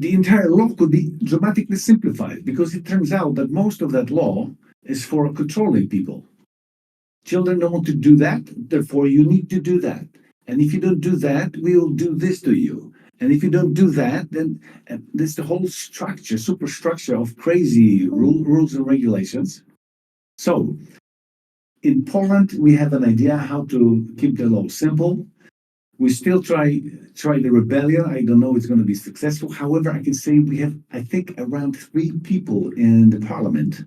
the entire law could be dramatically simplified because it turns out that most of that law is for controlling people. Children don't want to do that, therefore you need to do that. And if you don't do that, we will do this to you. And if you don't do that, then there's the whole structure, superstructure of crazy rules and regulations. So in Poland, we have an idea how to keep the law simple. We still try the rebellion. I don't know if it's going to be successful. However, I can say we have, I think, around 3 people in the parliament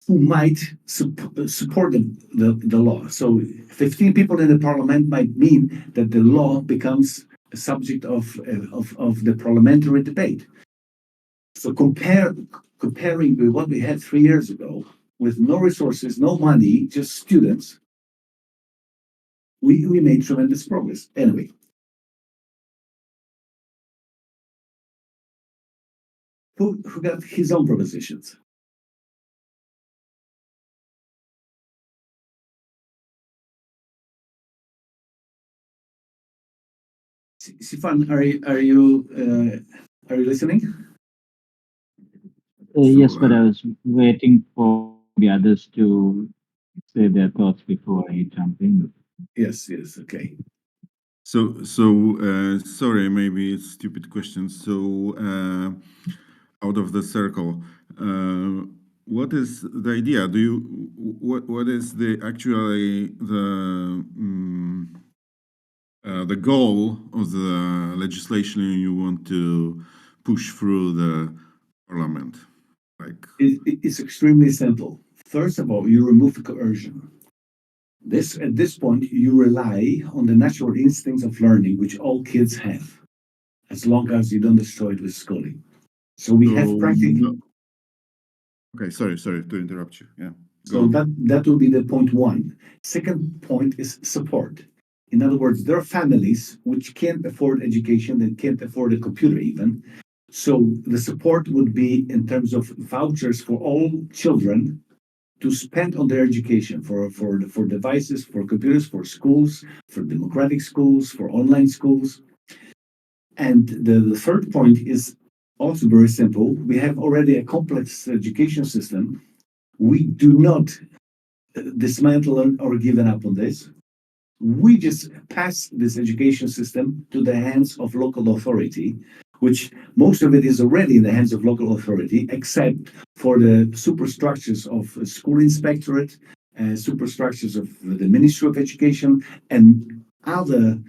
who might support the law. So 15 people in the parliament might mean that the law becomes a subject of the parliamentary debate. So comparing with what we had 3 years ago, with no resources, no money, just students, we made tremendous progress. Anyway, who got his own propositions? Sifan, are you listening? Yes, So, but I was waiting for the others to say their thoughts before I jump in. Yes, yes, okay. sorry, maybe it's stupid question. So, out of the circle, uh, what is the idea? What is the goal of the legislation you want to push through the parliament? Like, It's extremely simple. First of all, you remove coercion. At this point, you rely on the natural instincts of learning, which all kids have, as long as you don't destroy it with schooling. So we have so practically. no, okay, sorry to interrupt you. Yeah, go So on. that will be the point one. Second point is support. In other words, there are families which can't afford education, they can't afford a computer even. So the support would be in terms of vouchers for all children to spend on their education for devices, for computers, for schools, for democratic schools, for online schools. And the third point is also very simple. We have already a complex education system. We do not dismantle or given up on this. We just pass this education system to the hands of local authority, which most of it is already in the hands of local authority, except for the superstructures of a school inspectorate, superstructures of the Ministry of Education, and other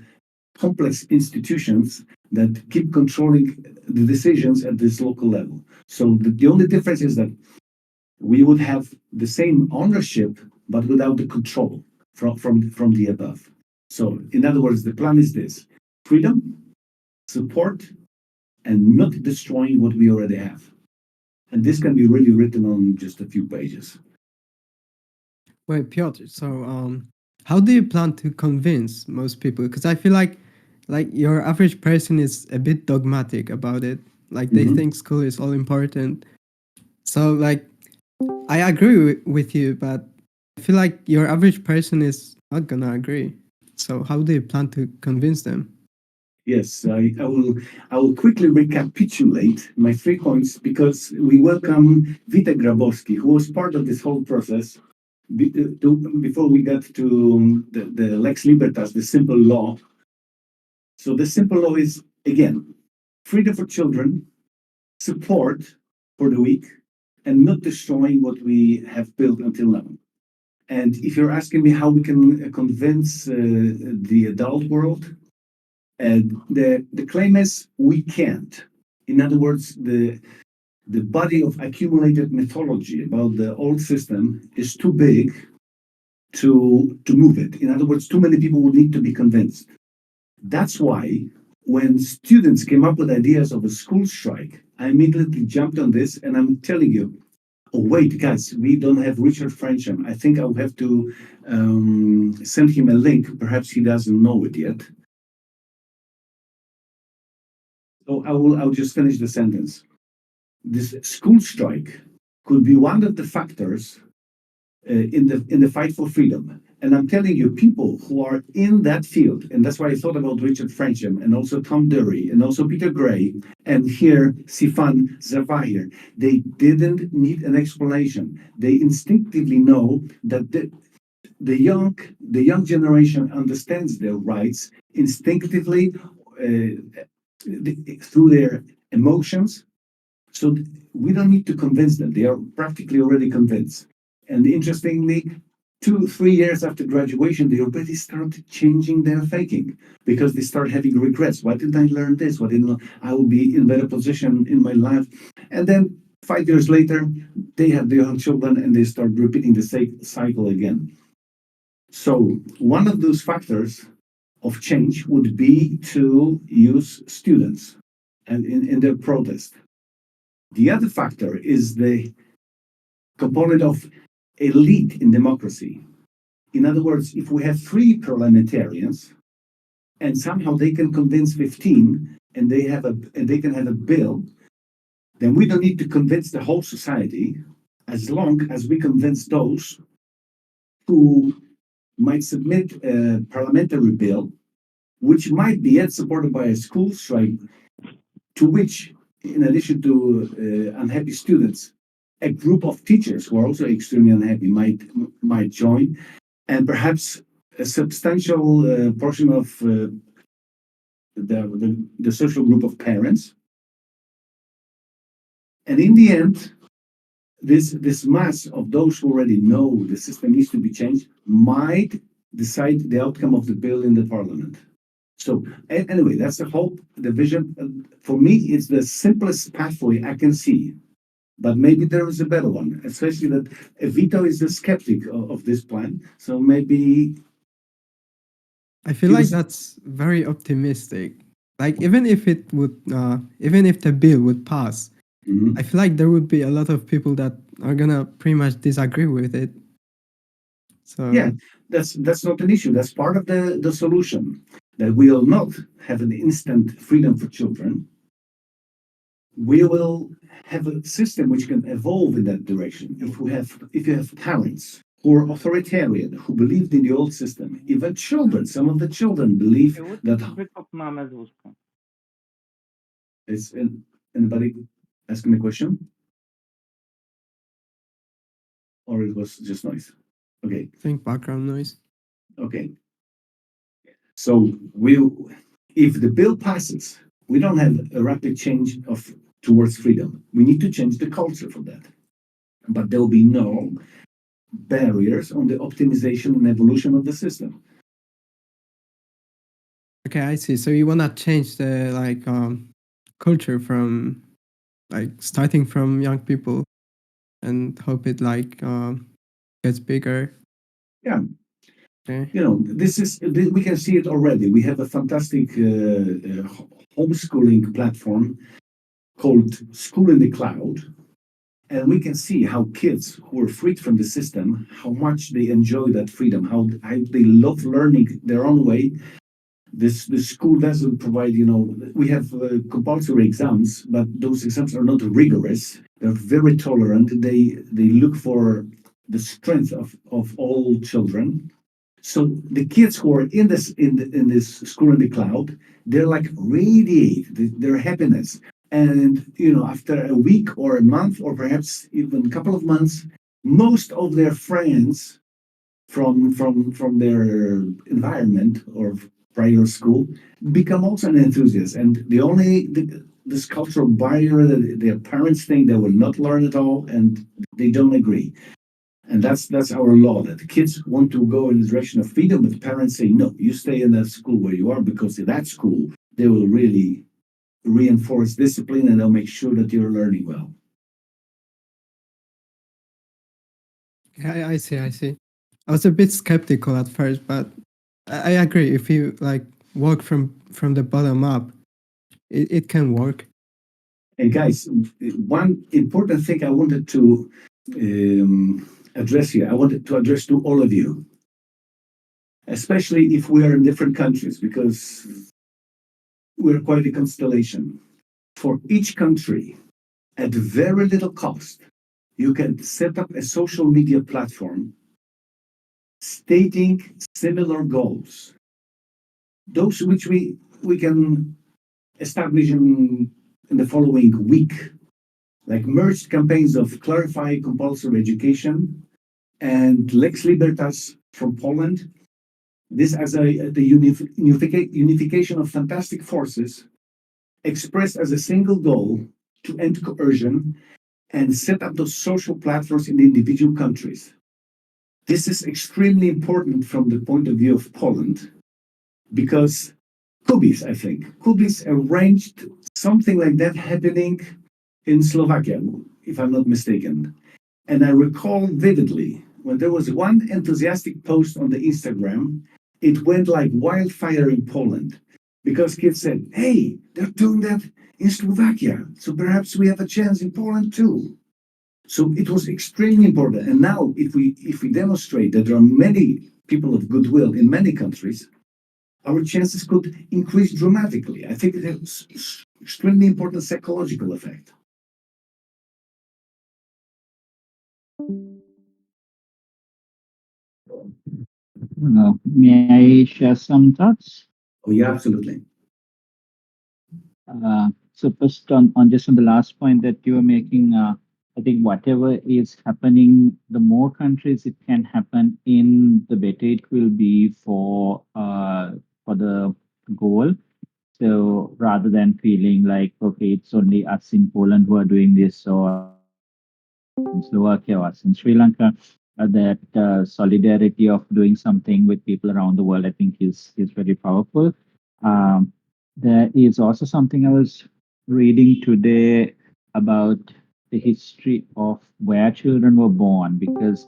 complex institutions that keep controlling the decisions at this local level. So the only difference is that we would have the same ownership, but without the control from the above. So, in other words, the plan is this: freedom, support, and not destroying what we already have. And this can be really written on just a few pages. Wait, Piotr. So, how do you plan to convince most people? Because I feel like your average person is a bit dogmatic about it. Like they Mhm. think school is all important. So, like, I agree with you, but I feel like your average person is not gonna agree. So, how do you plan to convince them? Yes, I will quickly recapitulate my 3 points because we welcome Vita Grabowski, who was part of this whole process before we got to the Lex Libertas, the simple law. So the simple law is, again, freedom for children, support for the weak, and not destroying what we have built until now. And if you're asking me how we can convince the adult world, the claim is we can't. In other words, the body of accumulated mythology about the old system is too big to move it. In other words, too many people would need to be convinced. That's why when students came up with ideas of a school strike, I immediately jumped on this, and I'm telling you, oh, wait, guys, we don't have Richard Frensham. I think I'll have to send him a link. Perhaps he doesn't know it yet. So I'll just finish the sentence. This school strike could be one of the factors in the fight for freedom. And I'm telling you, people who are in that field, and that's why I thought about Richard Frensham and also Tom Dury and also Peter Gray and here Sifan Zavahir, they didn't need an explanation. They instinctively know that the young generation understands their rights instinctively through their emotions. So we don't need to convince them. They are practically already convinced. And interestingly, 2 3 years after graduation, they already start changing their thinking because they start having regrets. Why didn't I learn this? Why didn't I will be in better position in my life? And then 5 years later, they have their own children and they start repeating the same cycle again. So one of those factors of change would be to use students and in their protest. The other factor is the component of elite in democracy. In other words, if we have three parliamentarians and somehow they can convince 15 and they can have a bill, then we don't need to convince the whole society as long as we convince those who might submit a parliamentary bill, which might be yet supported by a school strike, to which, in addition to unhappy students, a group of teachers who are also extremely unhappy might join, and perhaps a substantial portion of the social group of parents. And in the end, this mass of those who already know the system needs to be changed might decide the outcome of the bill in the parliament. So anyway, that's the hope, the vision. For me, it's the simplest pathway I can see. But maybe there is a better one, especially that Vito is a skeptic of this plan. So maybe I feel He like was- that's very optimistic. Like even if even if the bill would pass, Mhm. I feel like there would be a lot of people that are gonna pretty much disagree with it. So Yeah, that's not an issue. That's part of the solution. That we will not have an instant freedom for children. We will have a system which can evolve in that direction. If you have parents who are authoritarian, who believed in the old system, even children, some of the children believe that is anybody asking a question? Or it was just noise. Okay. I think background noise. Okay. So if the bill passes, we don't have a rapid change towards freedom. We need to change the culture for that. But there will be no barriers on the optimization and evolution of the system. Okay, I see. So you wanna change the culture from like starting from young people and hope it gets bigger. Yeah. Okay. We can see it already. We have a fantastic homeschooling platform called School in the Cloud. And we can see how kids who are freed from the system, how much they enjoy that freedom, how they love learning their own way. The school doesn't provide, we have compulsory exams, but those exams are not rigorous. They're very tolerant. They look for the strength of all children. So the kids who are in this school in the cloud, they're like radiate their happiness. And after a week or a month, or perhaps even a couple of months, most of their friends from their environment or prior school become also an enthusiast. And this cultural barrier that their parents think they will not learn at all, and they don't agree. And that's our law, that the kids want to go in the direction of freedom, but the parents say, no, you stay in that school where you are, because in that school, they will really reinforce discipline and they'll make sure that you're learning well. Yeah, I see. I see. I was a bit skeptical at first, but I agree. If you work from the bottom up, it can work. And guys, one important thing I wanted to address here, I wanted to address to all of you, especially if we are in different countries, because we're quite a constellation. For each country, at very little cost, you can set up a social media platform stating similar goals, those which we can establish in the following week, like merged campaigns of clarify compulsory education and Lex Libertas from Poland. This as the unification of fantastic forces expressed as a single goal to end coercion and set up those social platforms in the individual countries. This is extremely important from the point of view of Poland because Kubis, I think, Kubis arranged something like that happening in Slovakia, if I'm not mistaken. And I recall vividly when there was one enthusiastic post on the Instagram, it went like wildfire in Poland because kids said, hey, they're doing that in Slovakia. So perhaps we have a chance in Poland too. So it was extremely important. And now if we demonstrate that there are many people of goodwill in many countries, our chances could increase dramatically. I think it has extremely important psychological effect. May I share some thoughts? Oh yeah, absolutely. So first on just on the last point that you were making, I think whatever is happening, the more countries it can happen in, the better it will be for the goal. So rather than feeling like, okay, it's only us in Poland who are doing this, or in Slovakia or us in Sri Lanka, that solidarity of doing something with people around the world, I think is very powerful. Um, there is also something I was reading today about the history of where children were born, because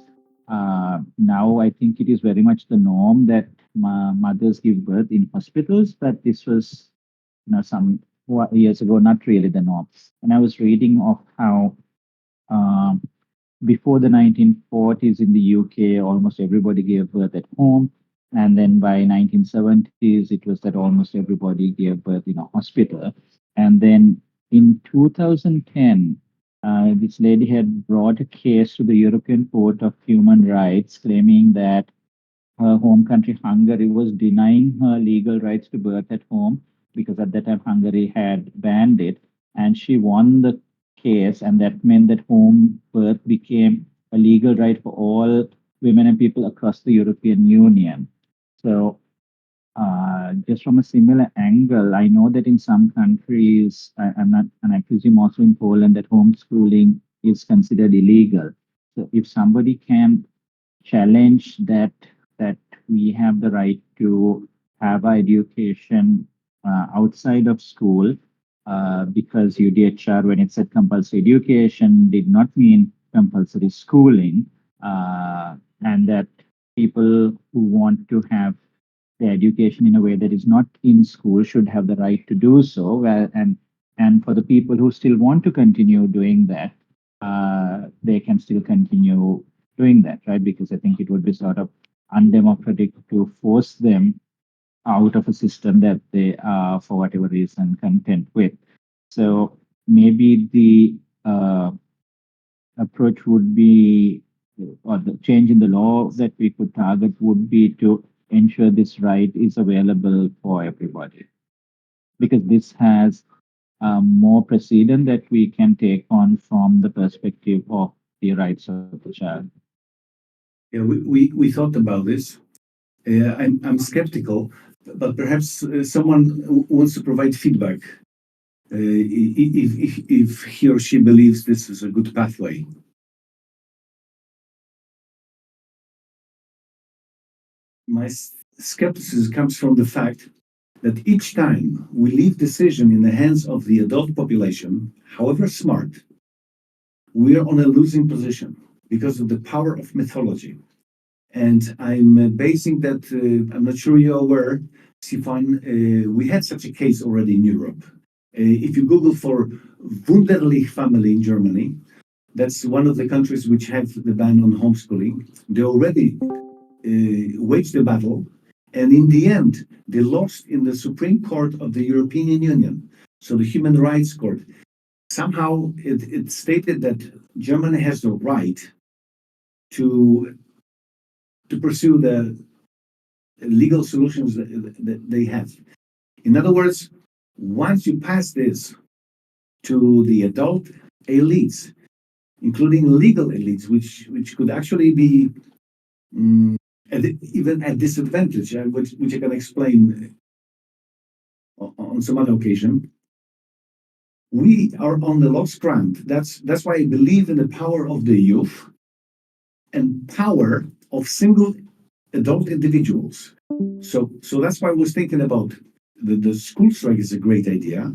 now I think it is very much the norm that mothers give birth in hospitals, but this was, some years ago not really the norm. And I was reading of how um, before the 1940s in the UK, almost everybody gave birth at home. And then by 1970s, it was that almost everybody gave birth in a hospital. And then in 2010, this lady had brought a case to the European Court of Human Rights claiming that her home country, Hungary, was denying her legal rights to birth at home because at that time Hungary had banned it. And she won the case, and that meant that home birth became a legal right for all women and people across the European Union. So, just from a similar angle, I know that in some countries, I'm not, and I presume also in Poland, that homeschooling is considered illegal. So, if somebody can challenge that we have the right to have our education outside of school, because UDHR, when it said compulsory education, did not mean compulsory schooling, and that people who want to have their education in a way that is not in school should have the right to do so. And for the people who still want to continue doing that, they can still continue doing that, right? Because I think it would be sort of undemocratic to force them out of a system that they are, for whatever reason, content with. So maybe the approach would be, or the change in the law that we could target would be to ensure this right is available for everybody. Because this has more precedent that we can take on from the perspective of the rights of the child. Yeah, we thought about this. I'm skeptical, but perhaps someone wants to provide feedback if he or she believes this is a good pathway. My skepticism comes from the fact that each time we leave decision in the hands of the adult population, however smart, we are on a losing position because of the power of mythology. And I'm basing that, I'm not sure you're aware, Sifan, we had such a case already in Europe. If you Google for Wunderlich family in Germany, that's one of the countries which have the ban on homeschooling. They already waged the battle, and in the end, they lost in the Supreme Court of the European Union, so the Human Rights Court. Somehow it stated that Germany has the right to to pursue the legal solutions that they have. In other words, once you pass this to the adult elites, including legal elites, which could actually be even at disadvantage, which I can explain on some other occasion. We are on the lost ground. That's why I believe in the power of the youth and power of single adult individuals. So that's why I was thinking about the school strike is a great idea,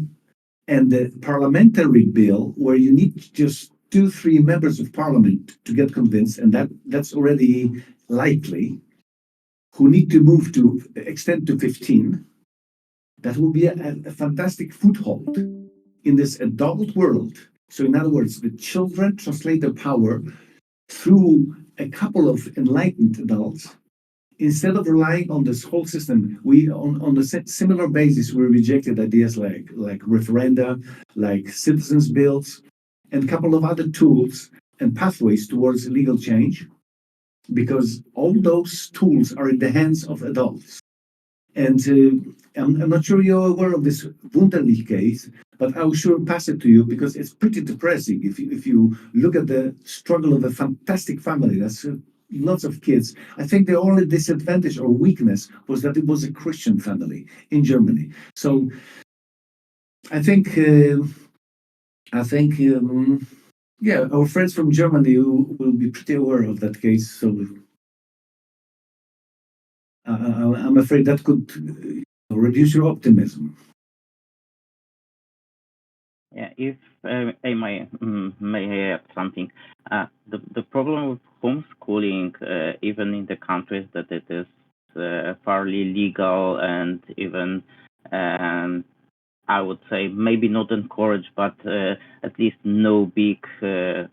and the parliamentary bill where you need just 2-3 members of parliament to get convinced, and that's already likely, who need to move to extend to 15. That will be a fantastic foothold in this adult world. So in other words, the children translate their power through a couple of enlightened adults. Instead of relying on this whole system, we on the similar basis we rejected ideas like referenda, like citizens bills, and a couple of other tools and pathways towards legal change, because all those tools are in the hands of adults. And I'm not sure you're aware of this Wunderlich case, but I will sure pass it to you because it's pretty depressing. If you look at the struggle of a fantastic family, that's lots of kids. I think the only disadvantage or weakness was that it was a Christian family in Germany. So I think yeah, our friends from Germany will be pretty aware of that case. So I'm afraid that could reduce your optimism. Yeah, if I may add something. The problem with homeschooling, even in the countries that it is fairly legal and even, I would say, maybe not encouraged, but at least no big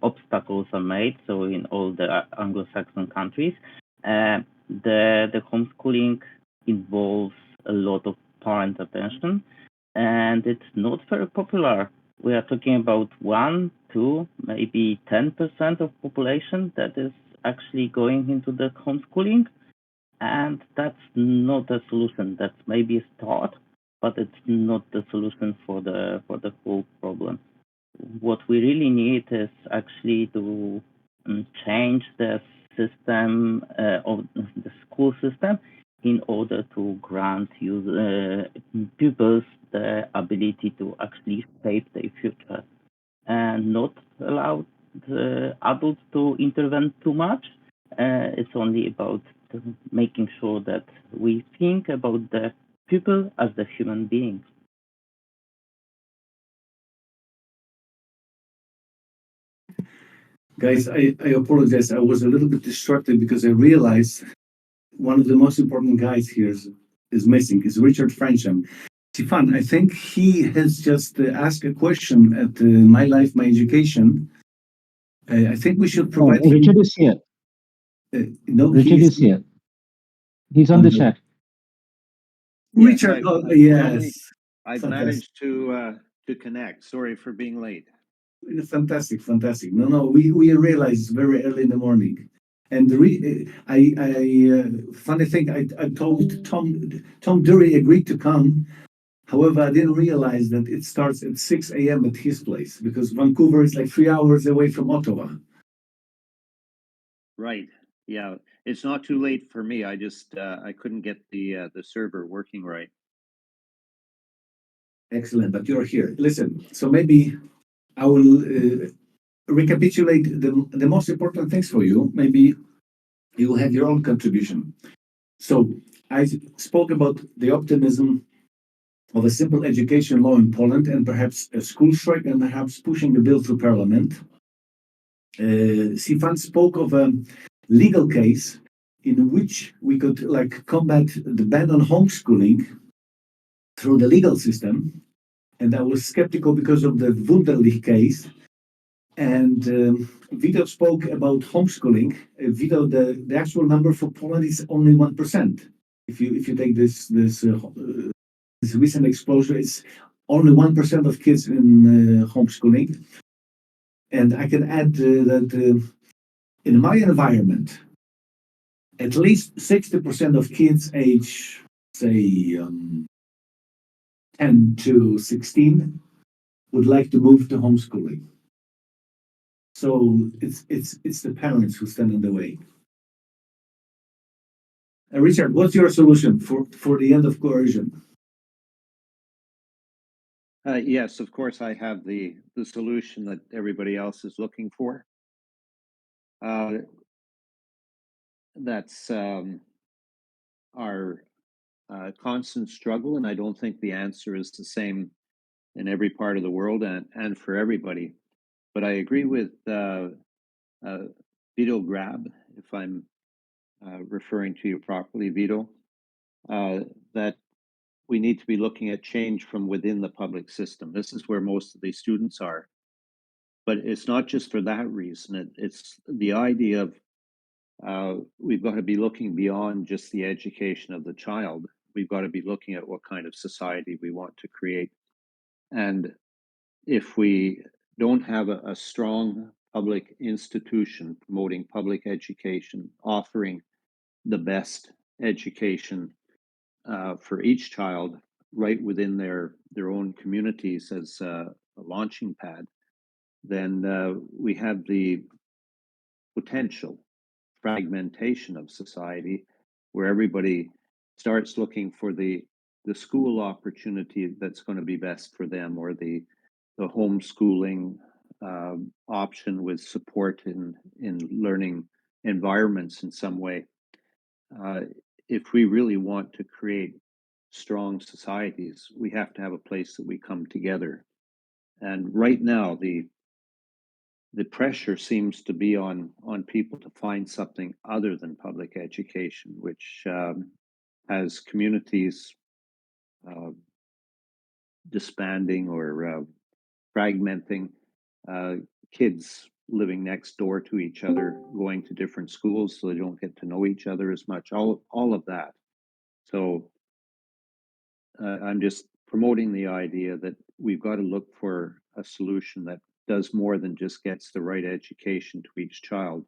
obstacles are made. So in all the Anglo-Saxon countries, the homeschooling involves a lot of parent attention, and it's not very popular. We are talking about 1, 2, maybe 10% of population that is actually going into the homeschooling, and that's not a solution. That's maybe a start, but it's not the solution for the whole problem. What we really need is actually to change the system of the school system in order to grant pupils the ability to actually shape their future and not allow the adults to intervene too much. It's only about making sure that we think about the pupil as the human beings. Guys, I apologize. I was a little bit distracted because I realized one of the most important guys here is missing, is Richard Frensham. Stefan, I think he has just asked a question at My Life, My Education. I think we should provide him. Richard is here. No, Richard is here. He's on the chat. Richard, yes. I've Fantastic. managed to connect. Sorry for being late. Fantastic. No, we realized very early in the morning. And funny thing, I told Tom Dury agreed to come. However, I didn't realize that it starts at 6 a.m. at his place because Vancouver is like 3 hours away from Ottawa. Right. Yeah. It's not too late for me. I just I couldn't get the server working right. Excellent, but you're here. Listen, so maybe I will recapitulate the most important things for you. Maybe you will have your own contribution. So I spoke about the optimism of a simple education law in Poland and perhaps a school strike and perhaps pushing the bill through parliament. Stefan spoke of a legal case in which we could combat the ban on homeschooling through the legal system. And I was skeptical because of the Wunderlich case. And Vito spoke about homeschooling. Vito, the actual number for Poland is only 1%. If you take this recent exposure, it's only 1% of kids in homeschooling. And I can add that in my environment, at least 60% of kids age, say, 10 to 16 would like to move to homeschooling. So it's the parents who stand in the way. Richard, what's your solution for the end of coercion? Yes, of course, I have the solution that everybody else is looking for. That's our constant struggle, and I don't think the answer is the same in every part of the world and for everybody. But I agree with Vito Grab, if I'm referring to you properly, Vito, that we need to be looking at change from within the public system. This is where most of these students are. But it's not just for that reason. It's the idea of we've got to be looking beyond just the education of the child. We've got to be looking at what kind of society we want to create. And if we don't have a strong public institution promoting public education, offering the best education for each child right within their own communities as a launching pad, then we have the potential fragmentation of society where everybody starts looking for the school opportunity that's going to be best for them, or the homeschooling option with support in learning environments in some way. If we really want to create strong societies, we have to have a place that we come together. And right now, the pressure seems to be on people to find something other than public education, which has communities disbanding or fragmenting, kids living next door to each other, going to different schools so they don't get to know each other as much, all of that. So I'm just promoting the idea that we've got to look for a solution that does more than just gets the right education to each child,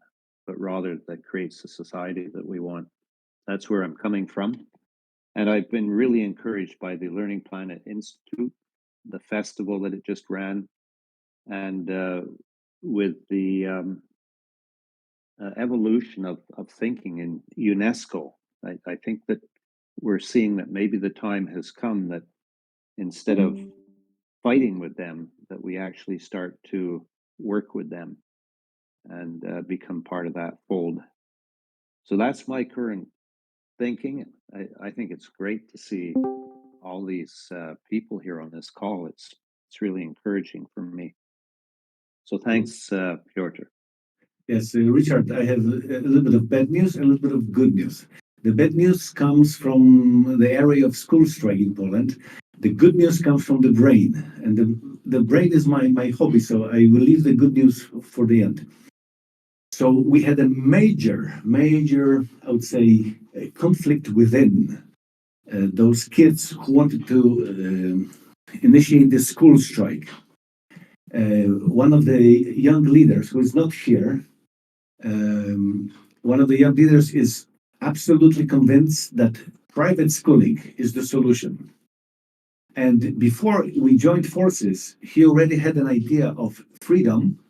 but rather that creates the society that we want. That's where I'm coming from. And I've been really encouraged by the Learning Planet Institute, the festival that it just ran, and with the evolution of thinking in UNESCO. I think that we're seeing that maybe the time has come that instead of fighting with them, that we actually start to work with them and become part of that fold. So that's my current thinking. I think it's great to see all these people here on this call. It's really encouraging for me. So thanks, Piotr. Yes, Richard, I have a little bit of bad news and a little bit of good news. The bad news comes from the area of school strike in Poland. The good news comes from the brain, and the brain is my hobby, so I will leave the good news for the end. So we had a major, I would say, conflict within those kids who wanted to initiate the school strike. One of the young leaders, who is not here, one of the young leaders is absolutely convinced that private schooling is the solution. And before we joined forces, he already had an idea of freedom,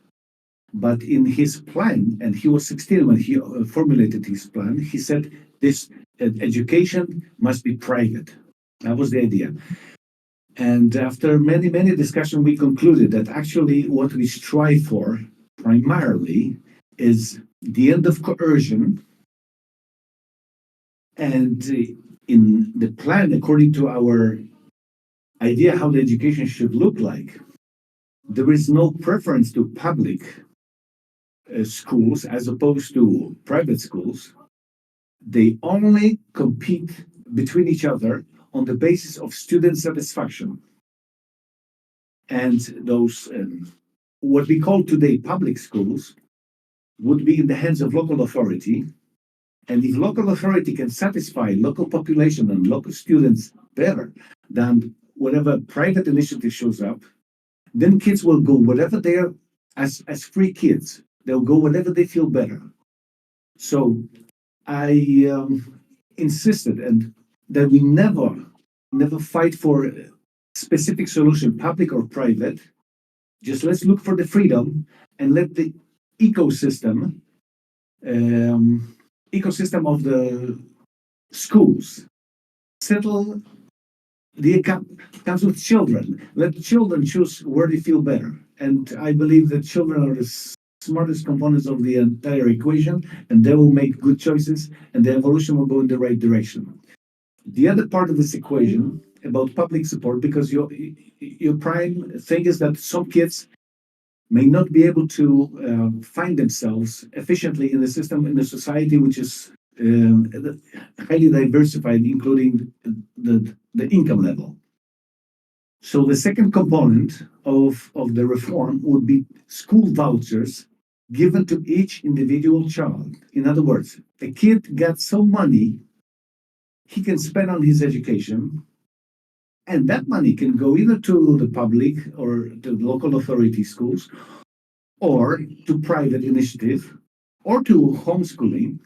but in his plan, and he was 16 when he formulated his plan, he said this education must be private. That was the idea. And after many discussions, we concluded that actually what we strive for primarily is the end of coercion. And in the plan, according to our idea how the education should look like, there is no preference to public schools as opposed to private schools. They only compete between each other on the basis of student satisfaction. And those, what we call today public schools, would be in the hands of local authority. And if local authority can satisfy local population and local students better than whatever private initiative shows up, then kids will go wherever they're as free kids. They'll go wherever they feel better. So I insisted and that we never fight for a specific solution, public or private. Just let's look for the freedom and let the ecosystem um, ecosystem of the schools settle the account comes with children. Let children choose where they feel better. And I believe that children are the smartest components of the entire equation, and they will make good choices, and the evolution will go in the right direction. The other part of this equation about public support, because your prime thing is that some kids may not be able to find themselves efficiently in the system in the society which is highly diversified, including the income level. So the second component of the reform would be school vouchers given to each individual child. In other words, a kid gets some money he can spend on his education, and that money can go either to the public or to local authority schools, or to private initiative, or to homeschooling,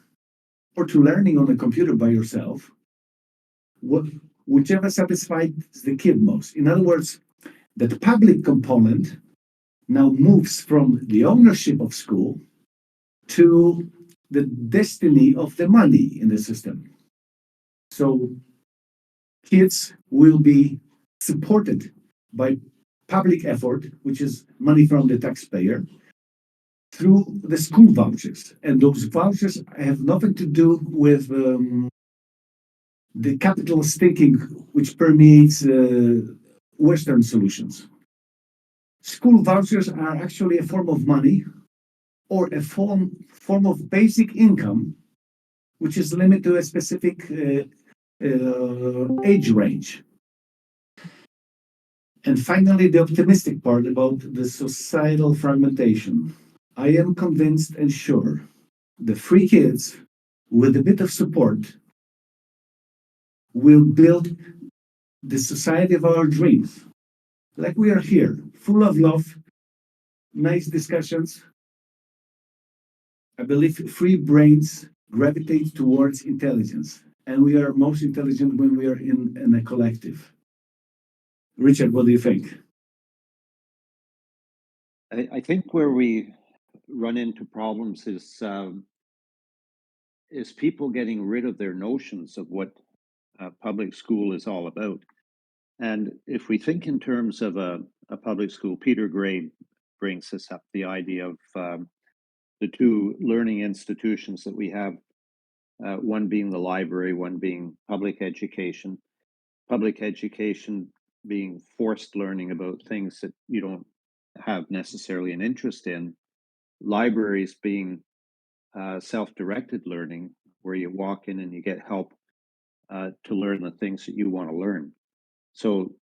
or to learning on the computer by yourself, what, whichever satisfies the kid most. In other words, the public component now moves from the ownership of school to the destiny of the money in the system. So kids will be supported by public effort, which is money from the taxpayer, through the school vouchers. And those vouchers have nothing to do with the capitalist thinking which permeates Western solutions. School vouchers are actually a form of money or a form of basic income, which is limited to a specific age range. And finally, the optimistic part about the societal fragmentation. I am convinced and sure the free kids, with a bit of support, will build the society of our dreams. Like we are here, full of love, nice discussions. I believe free brains gravitate towards intelligence, and we are most intelligent when we are in a collective. Richard, what do you think? I think where we run into problems is people getting rid of their notions of what public school is all about. And if we think in terms of a public school, Peter Gray brings this up, the idea of the two learning institutions that we have, one being the library, one being public education being forced learning about things that you don't have necessarily an interest in, libraries being self-directed learning, where you walk in and you get help to learn the things that you want to learn. So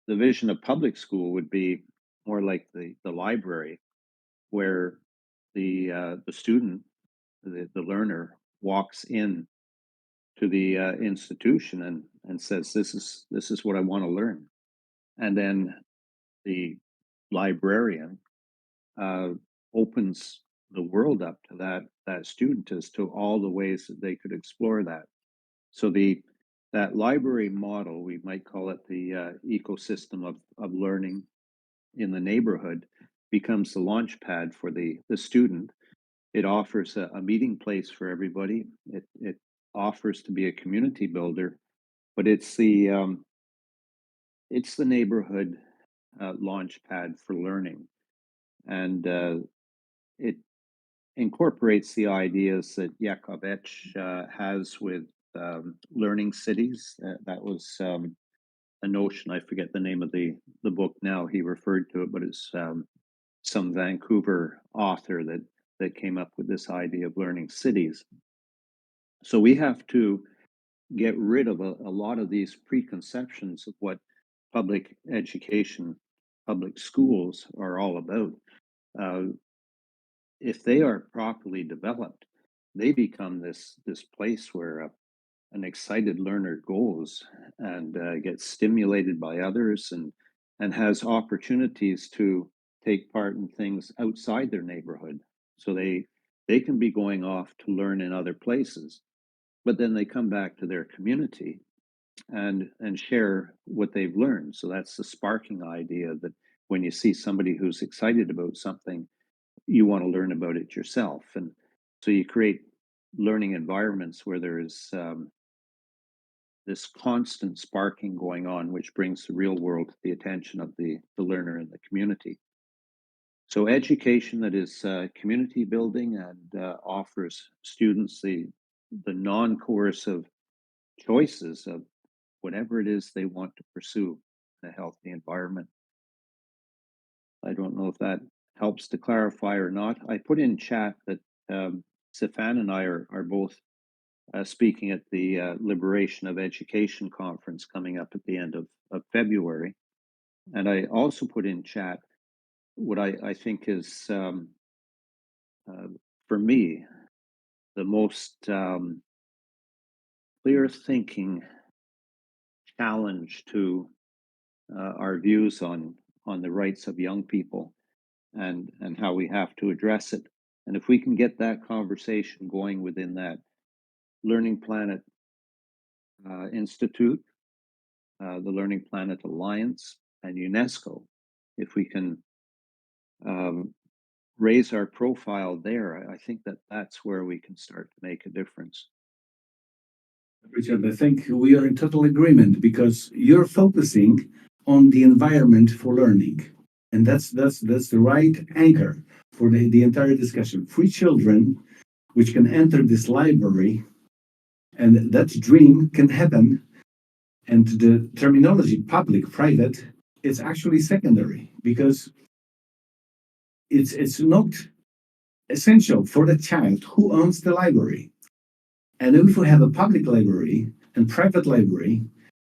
the vision of public school would be more like the library, where the student, the learner, walks in to the institution and says, this is what I want to learn. And then the librarian uh, opens the world up to that student as to all the ways that they could explore that. So that library model, we might call it the ecosystem of learning in the neighborhood, becomes the launch pad for the student. It offers a meeting place for everybody. It offers to be a community builder, but it's the neighborhood launch pad for learning, and it incorporates the ideas that Yakovech has with learning cities. That was a notion. I forget the name of the book now. He referred to it, but it's some Vancouver author that came up with this idea of learning cities. So we have to get rid of a lot of these preconceptions of what public education, public schools are all about. Uh, if they are properly developed, they become this place where an excited learner goes and gets stimulated by others and has opportunities to take part in things outside their neighborhood. So they can be going off to learn in other places. but then they come back to their community and share what they've learned. So that's the sparking idea, that when you see somebody who's excited about something, you want to learn about it yourself. And so you create learning environments where there's this constant sparking going on, which brings the real world to the attention of the learner and the community. So education that is community building and offers students the non-coercive choices of whatever it is they want to pursue in a healthy environment. I don't know if that helps to clarify or not. I put in chat that Sifan and I are both speaking at the Liberation of Education conference coming up at the end of February. And I also put in chat what I think is, for me, the most clear thinking challenge to our views on the rights of young people and how we have to address it. And if we can get that conversation going within that Learning Planet Institute, the Learning Planet Alliance, and UNESCO, if we can raise our profile there, I think that that's where we can start to make a difference. Richard, I think we are in total agreement because you're focusing on the environment for learning. And that's the right anchor for the entire discussion. Free children, which can enter this library, and that dream can happen. And the terminology public, private, is actually secondary because it's not essential for the child who owns the library. And if we have a public library and private library,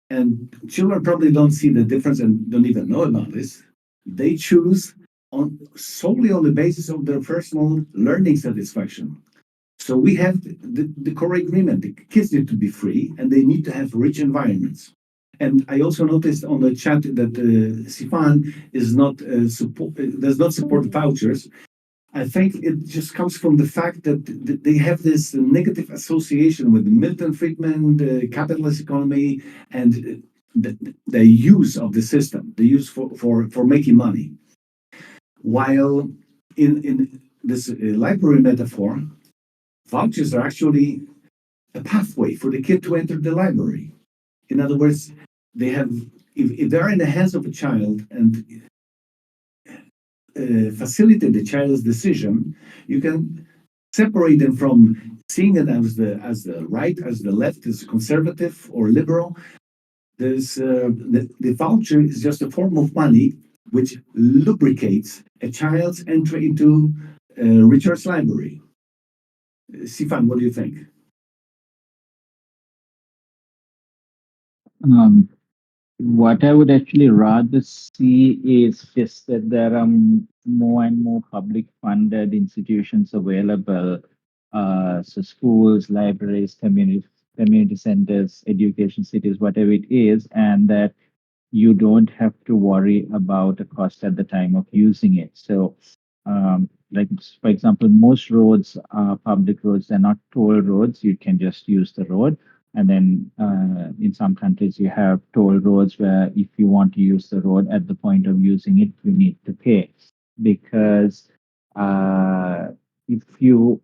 and children probably don't see the difference and don't even know about this, they choose solely on the basis of their personal learning satisfaction. So we have the core agreement. The kids need to be free and they need to have rich environments. And I also noticed on the chat that Sifan is not does not support vouchers. I think it just comes from the fact that they have this negative association with Milton Friedman, the capitalist economy, and the use of the system, the use for making money. While in this library metaphor, vouchers are actually a pathway for the kid to enter the library. In other words, they have if they're in the hands of a child and facilitate the child's decision, you can separate them from seeing it as the right, as the left, as conservative or liberal. The voucher is just a form of money which lubricates a child's entry into Richard's library. Sifan, what do you think? Um, what I would actually rather see is just that there are more and more public funded institutions available. So schools, libraries, community centers, education cities, whatever it is, and that you don't have to worry about a cost at the time of using it. So, like for example, most roads are public roads; they're not toll roads. You can just use the road. And then in some countries, you have toll roads where if you want to use the road at the point of using it, you need to pay. Because if you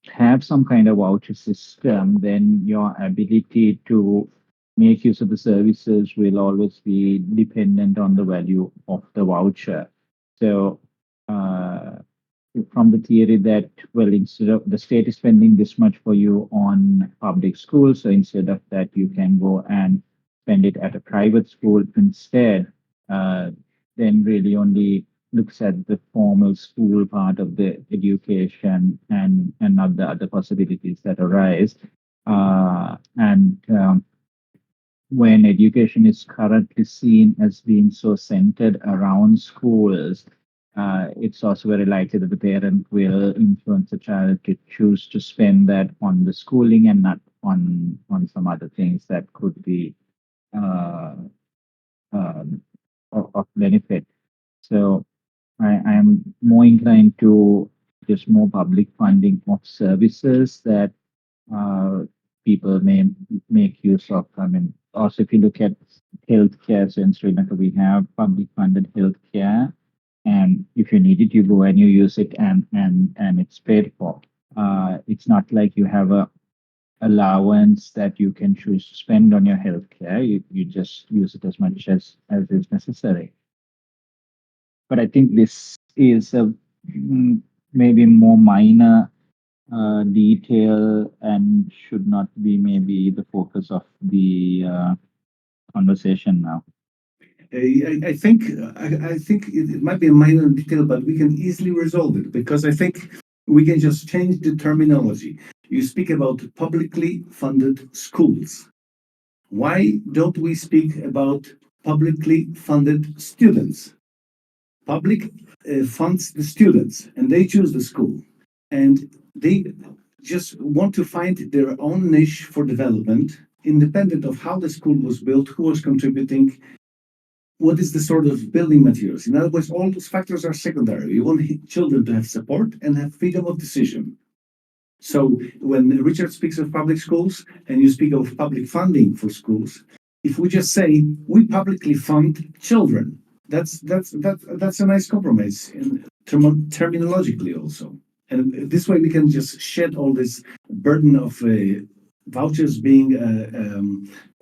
have some kind of voucher system, then your ability to make use of the services will always be dependent on the value of the voucher. So, from the theory that, well, instead of the state is spending this much for you on public schools, so instead of that, you can go and spend it at a private school instead, then really only looks at the formal school part of the education and not the other possibilities that arise. And when education is currently seen as being so centered around schools, it's also very likely that the parent will influence the child to choose to spend that on the schooling and not on some other things that could be uh, of benefit. So I am more inclined to just more public funding of services that uh, people may make use of. I mean, also if you look at healthcare, so in Sri Lanka we have public funded healthcare, and if you need it, you go and you use it, and it's paid for. It's not like you have a allowance that you can choose to spend on your healthcare. You just use it as much as is necessary. But I think this is a maybe more minor detail and should not be maybe the focus of the conversation now. I think it might be a minor detail, but we can easily resolve it because I think we can just change the terminology. You speak about publicly funded schools. Why don't we speak about publicly funded students? Public funds the students and they choose the school and they just want to find their own niche for development independent of how the school was built, who was contributing, what is the sort of building materials. In other words, all those factors are secondary. We want children to have support and have freedom of decision. So when Richard speaks of public schools and you speak of public funding for schools, if we just say we publicly fund children, that's a nice compromise in terminologically also. And this way we can just shed all this burden of vouchers being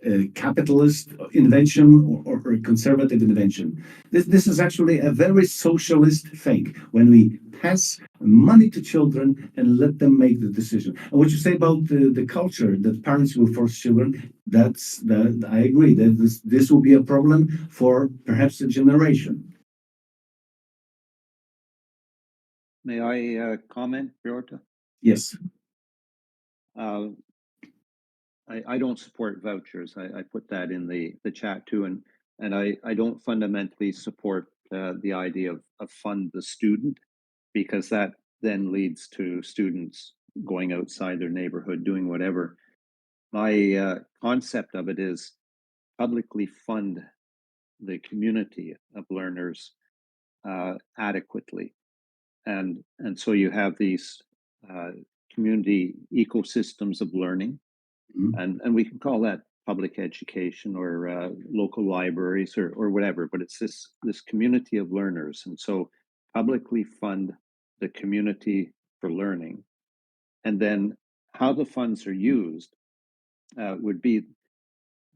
a capitalist invention or a conservative invention. This is actually a very socialist thing when we pass money to children and let them make the decision. And what you say about the culture that parents will force children, that I agree that this will be a problem for perhaps a generation. May I comment, Bjorta? Yes. Uh, I don't support vouchers. I put that in the chat too, and I don't fundamentally support the idea of fund the student because that then leads to students going outside their neighborhood doing whatever. My concept of it is publicly fund the community of learners adequately, and so you have these community ecosystems of learning. And we can call that public education or local libraries or whatever, but it's this community of learners. And so publicly fund the community for learning. And then how the funds are used would be,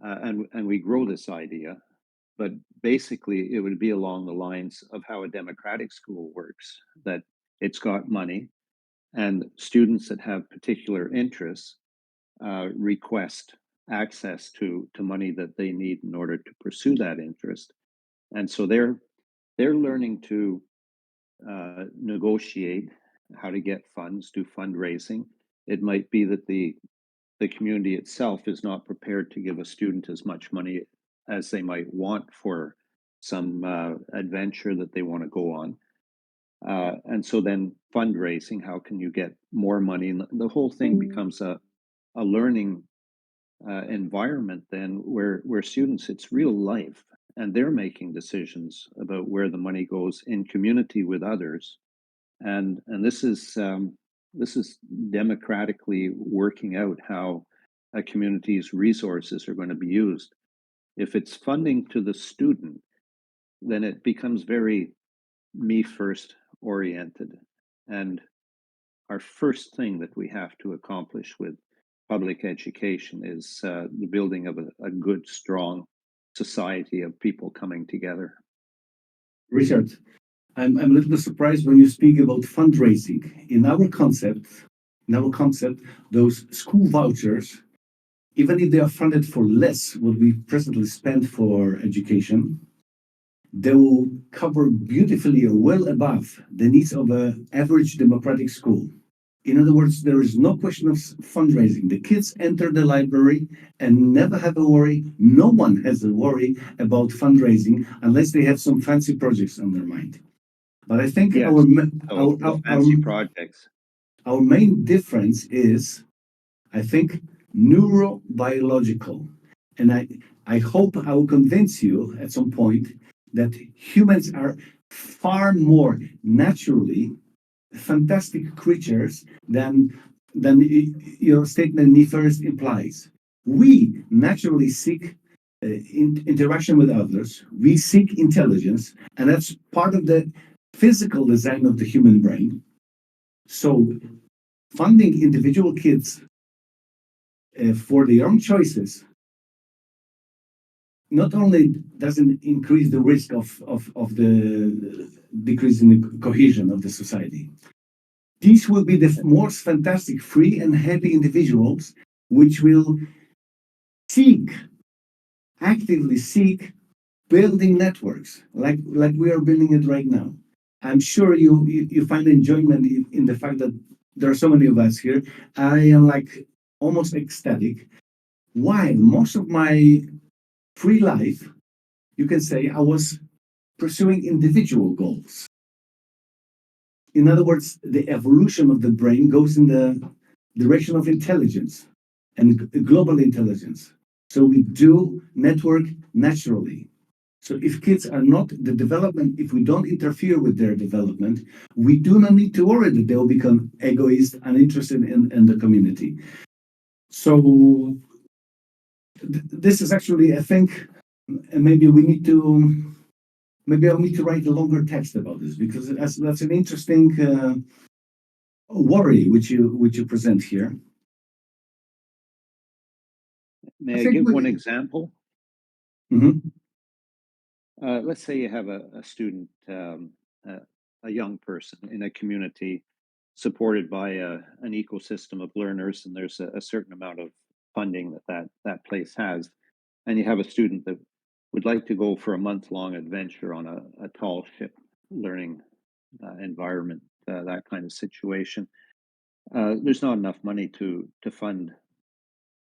and we grow this idea, but basically it would be along the lines of how a democratic school works, that it's got money and students that have particular interests request access to money that they need in order to pursue that interest, and so they're learning to negotiate how to get funds, do fundraising. It might be that the community itself is not prepared to give a student as much money as they might want for some adventure that they want to go on. And so then fundraising, how can you get more money? And the whole thing becomes a learning environment then where students, it's real life and they're making decisions about where the money goes in community with others. And this is democratically working out how a community's resources are going to be used. If it's funding to the student, then it becomes very me first oriented. And our first thing that we have to accomplish with public education is the building of a good, strong society of people coming together. Richard, I'm a little bit surprised when you speak about fundraising. In our concept, those school vouchers, even if they are funded for less what we presently spend for education, they will cover beautifully or well above the needs of an average democratic school. In other words, there is no question of fundraising. The kids enter the library and never have a worry. No one has a worry about fundraising unless they have some fancy projects on their mind. But I think Yes, so the fancy projects. our main difference is, I think, neurobiological. And I hope I will convince you at some point that humans are far more naturally fantastic creatures than than your statement me first implies. We naturally seek interaction with others. We seek intelligence, and that's part of the physical design of the human brain. So, funding individual kids for their own choices not only doesn't increase the risk of the decrease in the cohesion of the society, these will be the most fantastic, free and happy individuals which will seek, actively seek building networks like we are building it right now. I'm sure you find enjoyment in the fact that there are so many of us here. I am like almost ecstatic. While most of my free life, you can say, I was pursuing individual goals. In other words, the evolution of the brain goes in the direction of intelligence and global intelligence. So we do network naturally. So if kids are not the development, if we don't interfere with their development, we do not need to worry that they will become egoist, uninterested in the community. So this is actually, I think, maybe we need to, maybe I'll need to write a longer text about this because that's an interesting worry which you present here. May I think give we- one example? Mhm. Let's say you have a student, a young person in a community supported by an ecosystem of learners, and there's a certain amount of funding that place has. And you have a student that would like to go for a month-long adventure on a tall ship learning environment, that kind of situation. There's not enough money to fund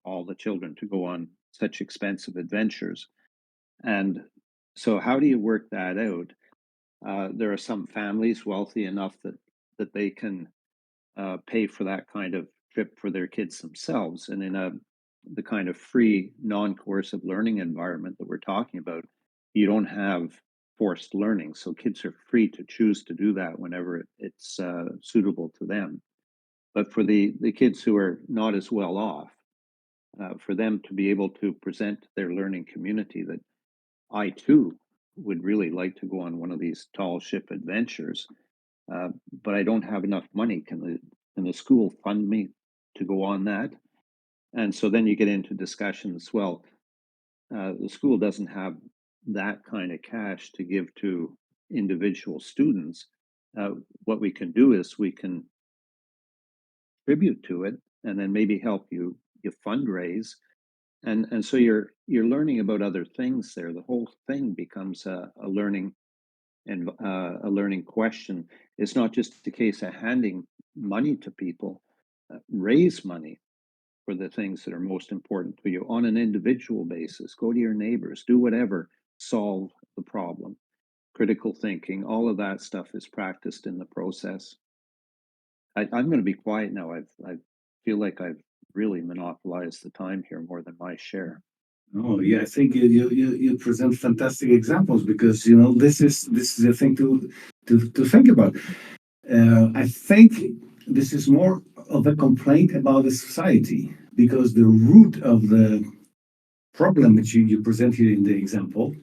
all the children to go on such expensive adventures. And so, how do you work that out? There are some families wealthy enough that they can pay for that kind of trip for their kids themselves, and in the kind of free, non-coercive learning environment that we're talking about, you don't have forced learning, so kids are free to choose to do that whenever it's suitable to them. But for the kids who are not as well off, for them to be able to present to their learning community that I too would really like to go on one of these tall ship adventures, but I don't have enough money. Can the school fund me to go on that? And so then you get into discussions. Well, the school doesn't have that kind of cash to give to individual students. What we can do is we can contribute to it, and then maybe help you fundraise, and so you're learning about other things there. The whole thing becomes a learning and a learning question. It's not just a case of handing money to people. Raise money for the things that are most important to you on an individual basis. Go to your neighbors, do whatever, solve the problem. Critical thinking, all of that stuff is practiced in the process. I'm going to be quiet now. I feel like I've really monopolized the time here more than my share. Oh yeah, I think you present fantastic examples because this is a thing to think about. I think this is more of a complaint about the society because the root of the problem that you present here in the example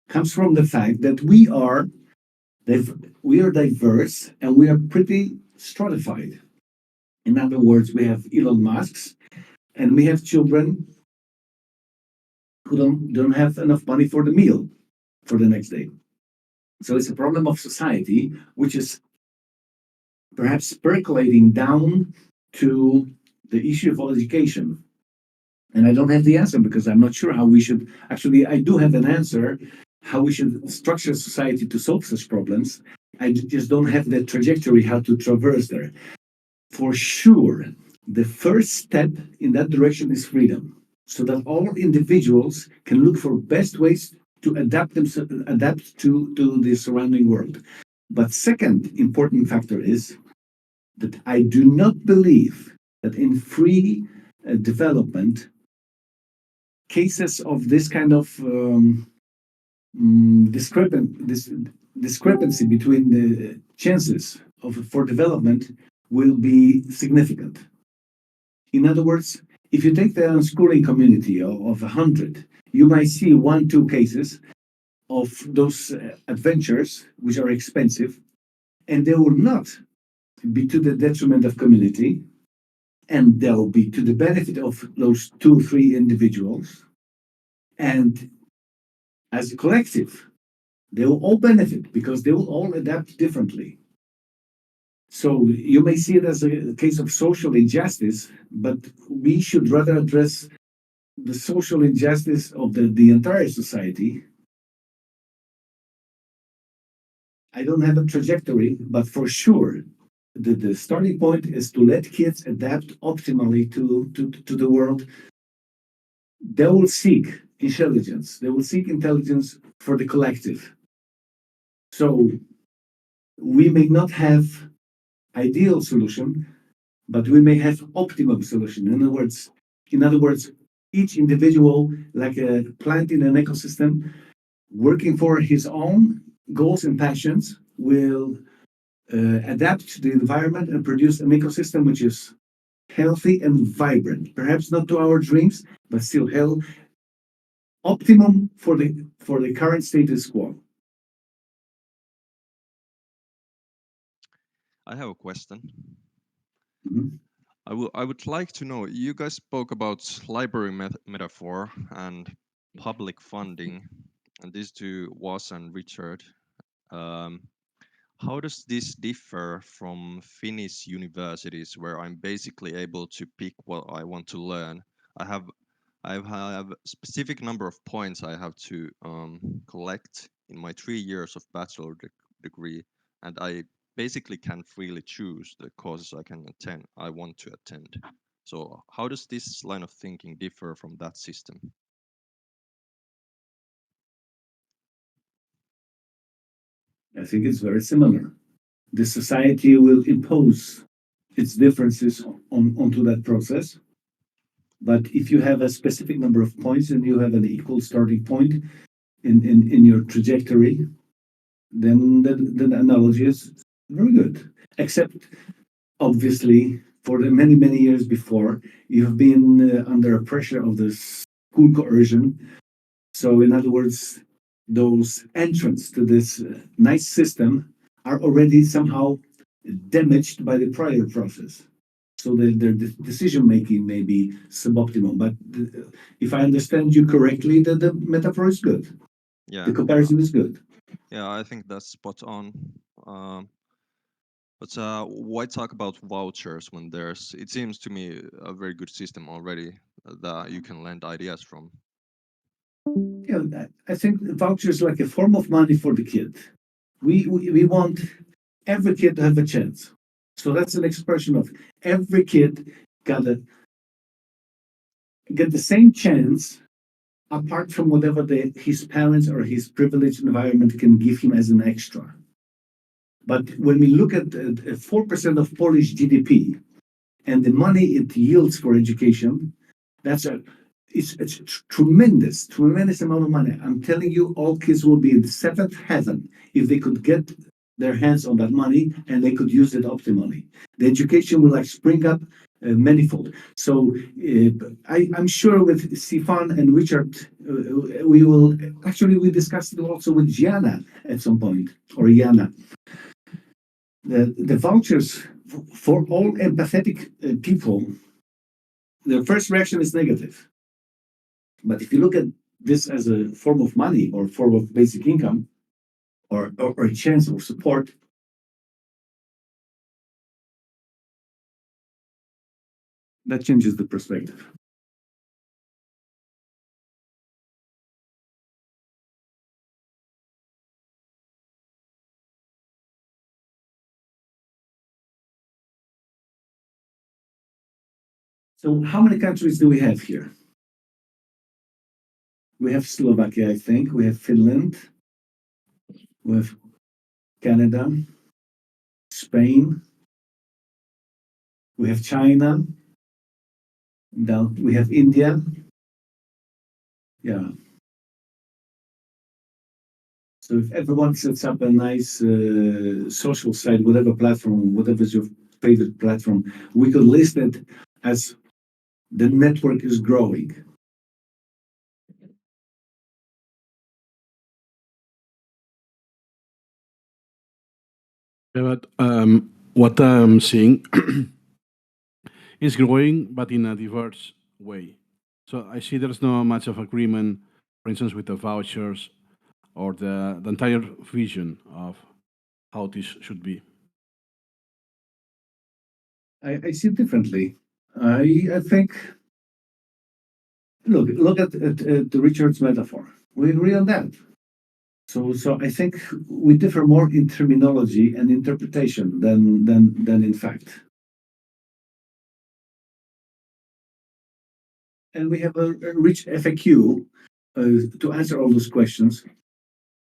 comes from the fact that we are diverse and we are pretty stratified. In other words, we have Elon Musk's and we have children who don't have enough money for the meal for the next day. So it's a problem of society, which is perhaps percolating down to the issue of education. And I don't have the answer because I'm not sure how we should actually, I do have an answer how we should structure society to solve such problems. I just don't have the trajectory how to traverse there. For sure, the first step in that direction is freedom, so that all individuals can look for best ways to adapt to the surrounding world. But second important factor is that I do not believe that in free development, cases of this kind of discrepancy between the chances for development will be significant. In other words, if you take the unschooling community of 100, you might see 1, 2 cases of those adventures which are expensive, and they will not be to the detriment of community, and they'll be to the benefit of those 2, 3 individuals. And as a collective, they will all benefit because they will all adapt differently. So you may see it as a case of social injustice, but we should rather address the social injustice of the entire society. I don't have a trajectory, but for sure, the starting point is to let kids adapt optimally to the world. They will seek intelligence. They will seek intelligence for the collective. So we may not have ideal solution, but we may have optimum solution. In other words, each individual, like a plant in an ecosystem, working for his own goals and passions, will adapt to the environment and produce an ecosystem which is healthy and vibrant. Perhaps not to our dreams, but still optimum for the current status quo. I have a question. Mhm. I would like to know, you guys spoke about library metaphor and public funding, and these two, Was and Richard. Um, how does this differ from Finnish universities where I'm basically able to pick what I want to learn? I have a specific number of points I have to collect in my 3 years of bachelor degree, and I basically can freely choose the courses I want to attend. So how does this line of thinking differ from that system? I think it's very similar. The society will impose its differences onto that process. But if you have a specific number of points and you have an equal starting point in your trajectory, then the analogy is very good. Except, obviously, for the many, many years before, you've been under a pressure of this school coercion. So, in other words, those entrants to this nice system are already somehow damaged by the prior process. So their decision making may be suboptimal. But if I understand you correctly, the metaphor is good. The Yeah, comparison is good. yeah, I think that's spot on. But why talk about vouchers when it seems to me, a very good system already that you can lend ideas from? Yeah, I think vouchers like a form of money for the kid. We want every kid to have a chance. So that's an expression of every kid gotta get the same chance apart from whatever his parents or his privileged environment can give him as an extra. But when we look at 4% of Polish GDP and the money it yields for education, that's it's a tremendous amount of money. I'm telling you, all kids will be in the seventh heaven if they could get their hands on that money and they could use it optimally. The education will like spring up manifold. So I'm sure with Stefan and Richard, we discussed it also with Gianna at some point, or Jana. The vouchers for all empathetic people, the first reaction is negative. But if you look at this as a form of money or form of basic income or a chance or support, that changes the perspective. So how many countries do we have here? We have Slovakia, I think. We have Finland. We have Canada, Spain. We have China. Then we have India. Yeah. So if everyone sets up a nice social site, whatever platform, whatever is your favorite platform, we could list it as The network is growing. Yeah, but what I'm seeing is growing, but in a diverse way. So I see there's not much of agreement, for instance, with the vouchers or the entire vision of how this should be. I see it differently. I think, look at Richard's metaphor. We agree on that. So I think we differ more in terminology and interpretation than in fact. And we have a rich FAQ to answer all those questions.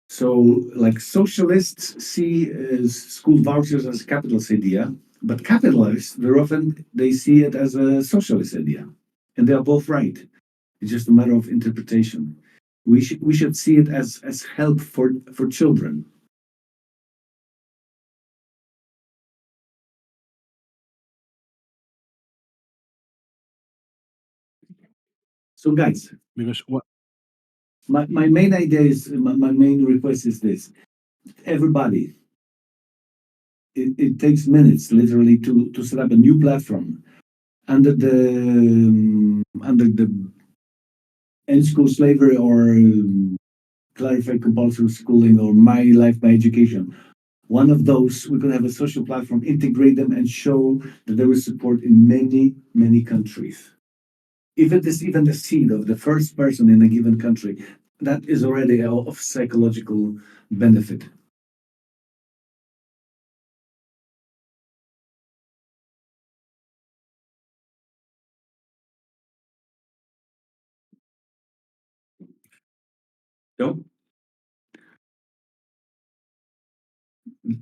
So, like socialists see school vouchers as a capitalist idea, but capitalists very often they see it as a socialist idea, and they are both right. It's just a matter of interpretation. We should see it as help for children. So, guys, Because what my main idea is my main request is this: everybody. It takes minutes, literally, to set up a new platform under the end school slavery or clarify compulsory schooling or my life, my education. One of those, we could have a social platform, integrate them, and show that there is support in many, many countries. If it is even the seed of the first person in a given country, that is already of psychological benefit. So,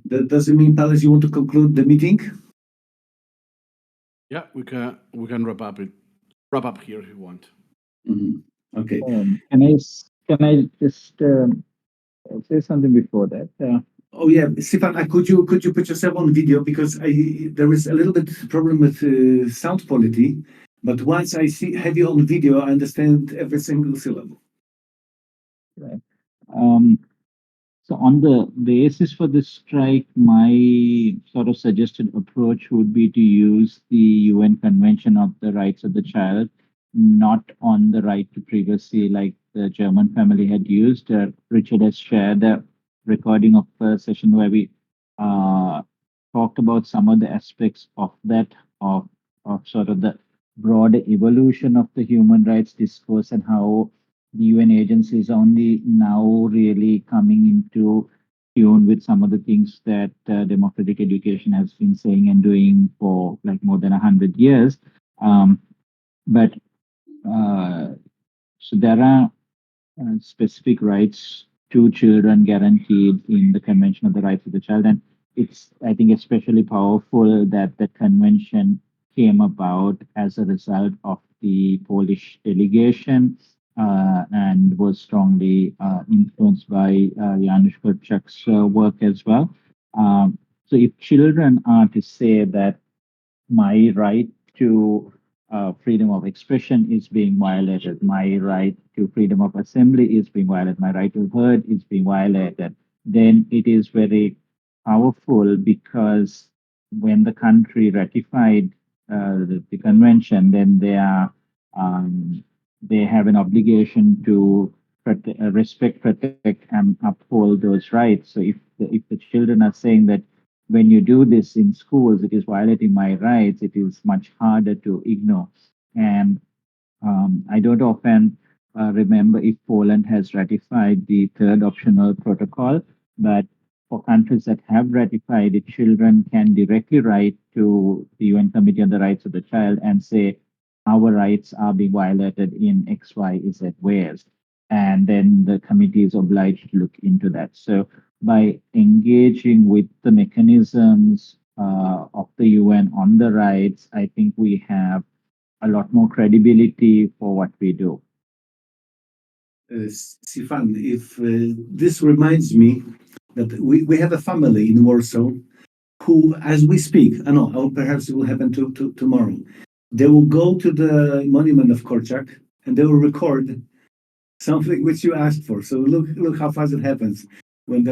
that doesn't mean, Palace, you want to conclude the meeting? yeah, we can wrap up here if you want. Mhm. Okay. Can I just say something before that? Oh yeah, Stefan, could you put yourself on video because there is a little bit problem with sound quality, but once I have you on video, I understand every single syllable. Right. Um, So on the basis for this strike, my sort of suggested approach would be to use the UN Convention of the Rights of the Child, not on the right to privacy like the German family had used. Richard has shared a recording of a session where we uh, talked about some of the aspects of that, of sort of the broader evolution of the human rights discourse and how the UN agency is only now really coming into tune with some of the things that democratic education has been saying and doing for like more than 100 years. But so there are specific rights to children guaranteed in the Convention of the Rights of the Child. And it's, I think, especially powerful that the convention came about as a result of the Polish delegation and was strongly influenced by Janusz Korczak's work as well. So if children are to say that my right to freedom of expression is being violated. My right to freedom of assembly is being violated. My right to herd is being violated. Then it is very powerful because when the country ratified the convention, then they have an obligation to respect, protect, and uphold those rights. So if the children are saying that when you do this in schools, it is violating my rights, it is much harder to ignore. And I don't often remember if Poland has ratified the third optional protocol, but for countries that have ratified it, children can directly write to the UN Committee on the Rights of the Child and say, our rights are being violated in X, Y, Z ways. And then the committee is obliged to look into that. So by engaging with the mechanisms of the UN on the rights, I think we have a lot more credibility for what we do. Stefan, if this reminds me that we have a family in Warsaw who, as we speak, I know, or perhaps it will happen tomorrow. they will go to the monument of Korchak and they will record something which you asked for. So look how fast it happens when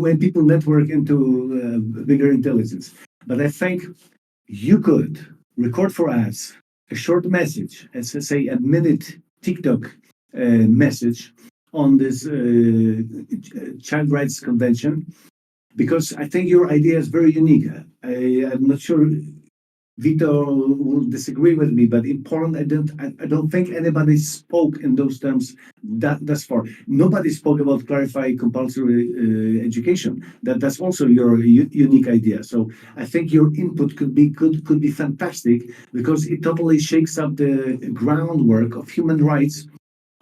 when people network into bigger intelligence. But I think you could record for us a short message, as say a minute TikTok message on this child rights convention, because I think your idea is very unique. I'm not sure Vito will disagree with me, but in Poland, I don't think anybody spoke in those terms thus far. Nobody spoke about clarify compulsory education. That's also your unique idea. So I think your input could be fantastic because it totally shakes up the groundwork of human rights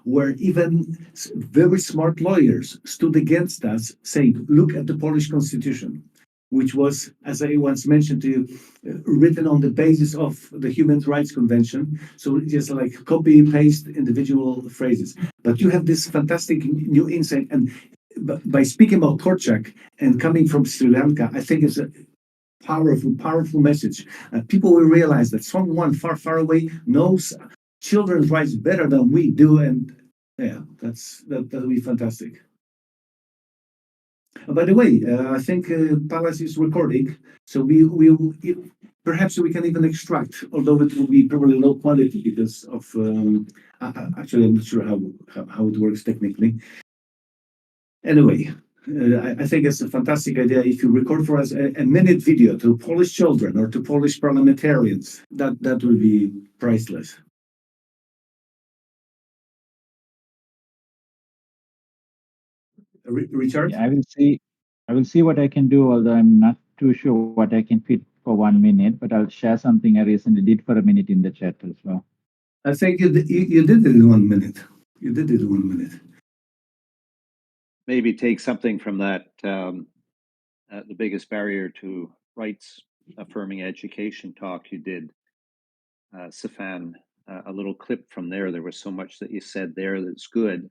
where even very smart lawyers stood against us, saying, look at the Polish constitution, which was, as I once mentioned to you, written on the basis of the Human Rights Convention. So just like copy and paste individual phrases. But you have this fantastic new insight. And by speaking about Korchak and coming from Sri Lanka, I think it's a powerful message. People will realize that someone far away knows children's rights better than we do, and yeah, that'll be fantastic. By the way, I think Palace is recording, so perhaps we can even extract, although it will be probably low quality because of actually I'm not sure how it works technically. Anyway, I think it's a fantastic idea if you record for us a minute video to Polish children or to Polish parliamentarians. That will be priceless. Richard? Yeah, I will see what I can do, although I'm not too sure what I can fit for 1 minute, but I'll share something I recently did for a minute in the chat as well. I think you did it in 1 minute. You did it in 1 minute. Maybe take something from that, the biggest barrier to rights affirming education talk you did, Safan, a little clip from there. There was so much that you said there that's good.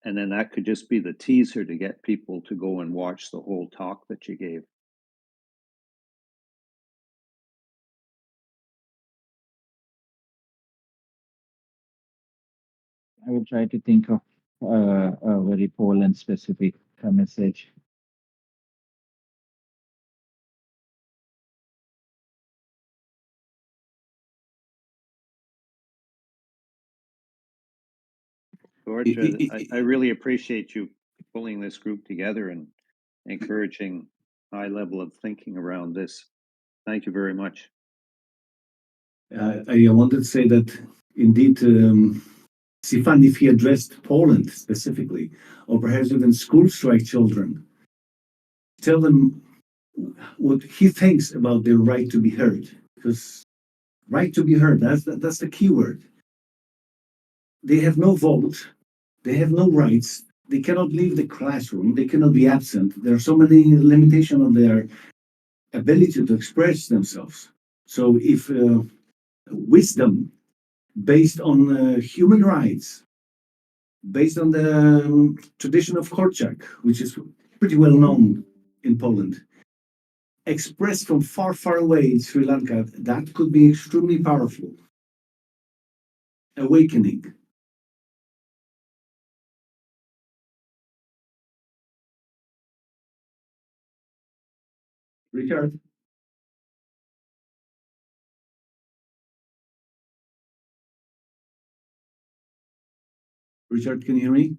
And then that could just be the teaser to get people to go and watch the whole talk that you gave. I will try to think of a very Poland specific message. George, I really appreciate you pulling this group together and encouraging high level of thinking around this. Thank you very much. I wanted to say that indeed, Sifan, if he addressed Poland specifically, or perhaps even school strike children, tell them what he thinks about their right to be heard. Because right to be heard, that's the key word. They have no vote, they have no rights, they cannot leave the classroom, they cannot be absent. There are so many limitations on their ability to express themselves. So if wisdom based on human rights, based on the tradition of Korczak, which is pretty well known in Poland, expressed from far away in Sri Lanka, that could be extremely powerful. Awakening. Richard? Richard, can you hear me?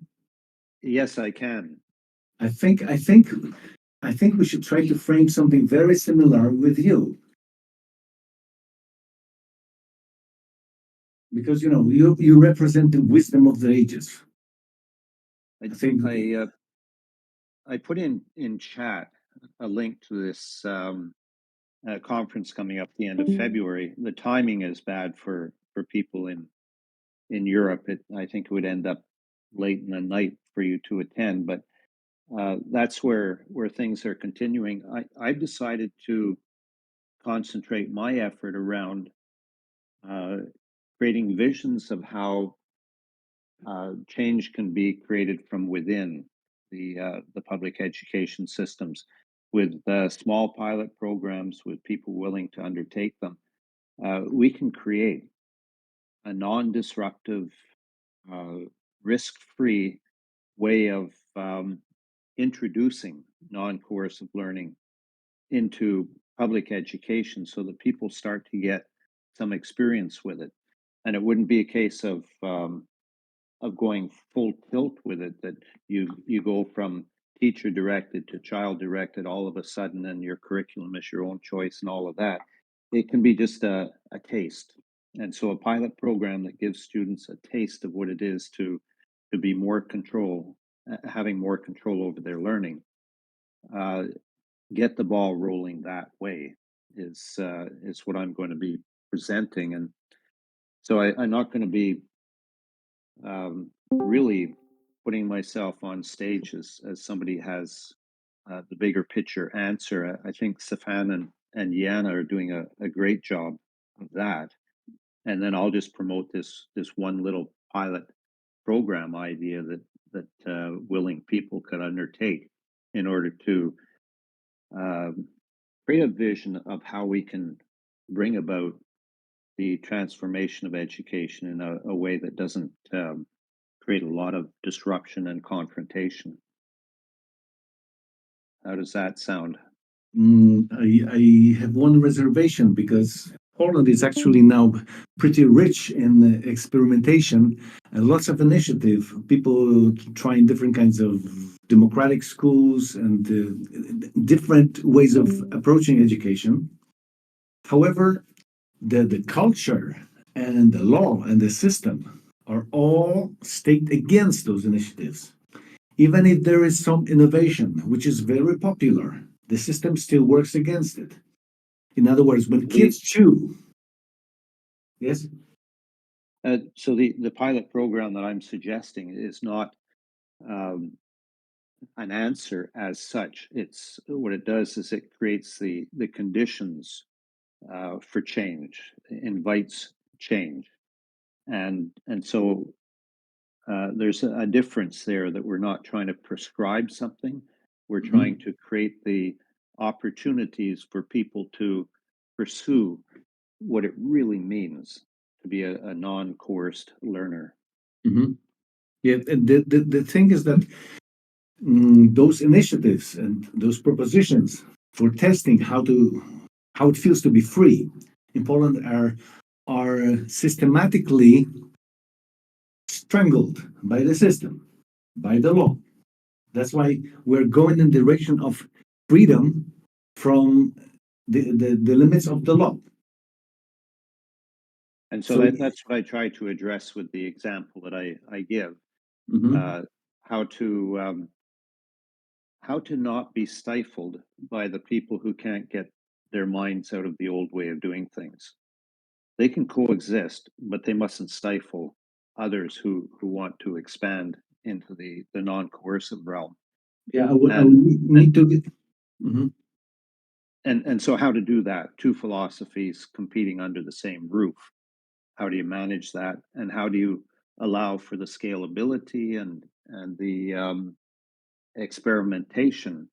Yes, I can. I think we should try to frame something very similar with you. Because you represent the wisdom of the ages. I think I put in chat a link to this conference coming up the end of February. The timing is bad for people in Europe. I think it would end up late in the night for you to attend, but that's where things are continuing. I've decided to concentrate my effort around creating visions of how change can be created from within the public education systems with small pilot programs with people willing to undertake them. we can create a non-disruptive, risk-free way of introducing non-coercive learning into public education so that people start to get some experience with it. And it wouldn't be a case of going full tilt with it, that you go from teacher directed to child directed all of a sudden, and your curriculum is your own choice and all of that. It can be just a taste. And so a pilot program that gives students a taste of what it is to be more control, having more control over their learning, get the ball rolling that way is what I'm going to be presenting. And so I'm not going to be really putting myself on stage as somebody has the bigger picture answer. I think Stefan and Yana are doing a great job of that. And then I'll just promote this one little pilot program idea that willing people could undertake in order to create a vision of how we can bring about the transformation of education in a way that doesn't create a lot of disruption and confrontation. How does that sound? I have one reservation because Poland is actually now pretty rich in experimentation and lots of initiative. People trying different kinds of democratic schools and different ways of approaching education. However, the culture and the law and the system are all staked against those initiatives. Even if there is some innovation, which is very popular, the system still works against it. In other words, when kids choose, yes, So the pilot program that I'm suggesting is not an answer as such. It's what it does is it creates the conditions for change, invites change, and so there's a difference there, that we're not trying to prescribe something. We're trying to create the opportunities for people to pursue what it really means to be a non-coerced learner. yeah. And the thing is that those initiatives and those propositions for testing how it feels to be free in Poland are systematically strangled by the system, by the law. That's why we're going in the direction of freedom from the limits of the law. And so So, that's what I try to address with the example that I give. How to not be stifled by the people who can't get their minds out of the old way of doing things. They can coexist, but they mustn't stifle others who want to expand into the non-coercive realm. yeah, I would need to get. Mhm. And so how to do that? Two philosophies competing under the same roof. How do you manage that? And how do you allow for the scalability and the experimentation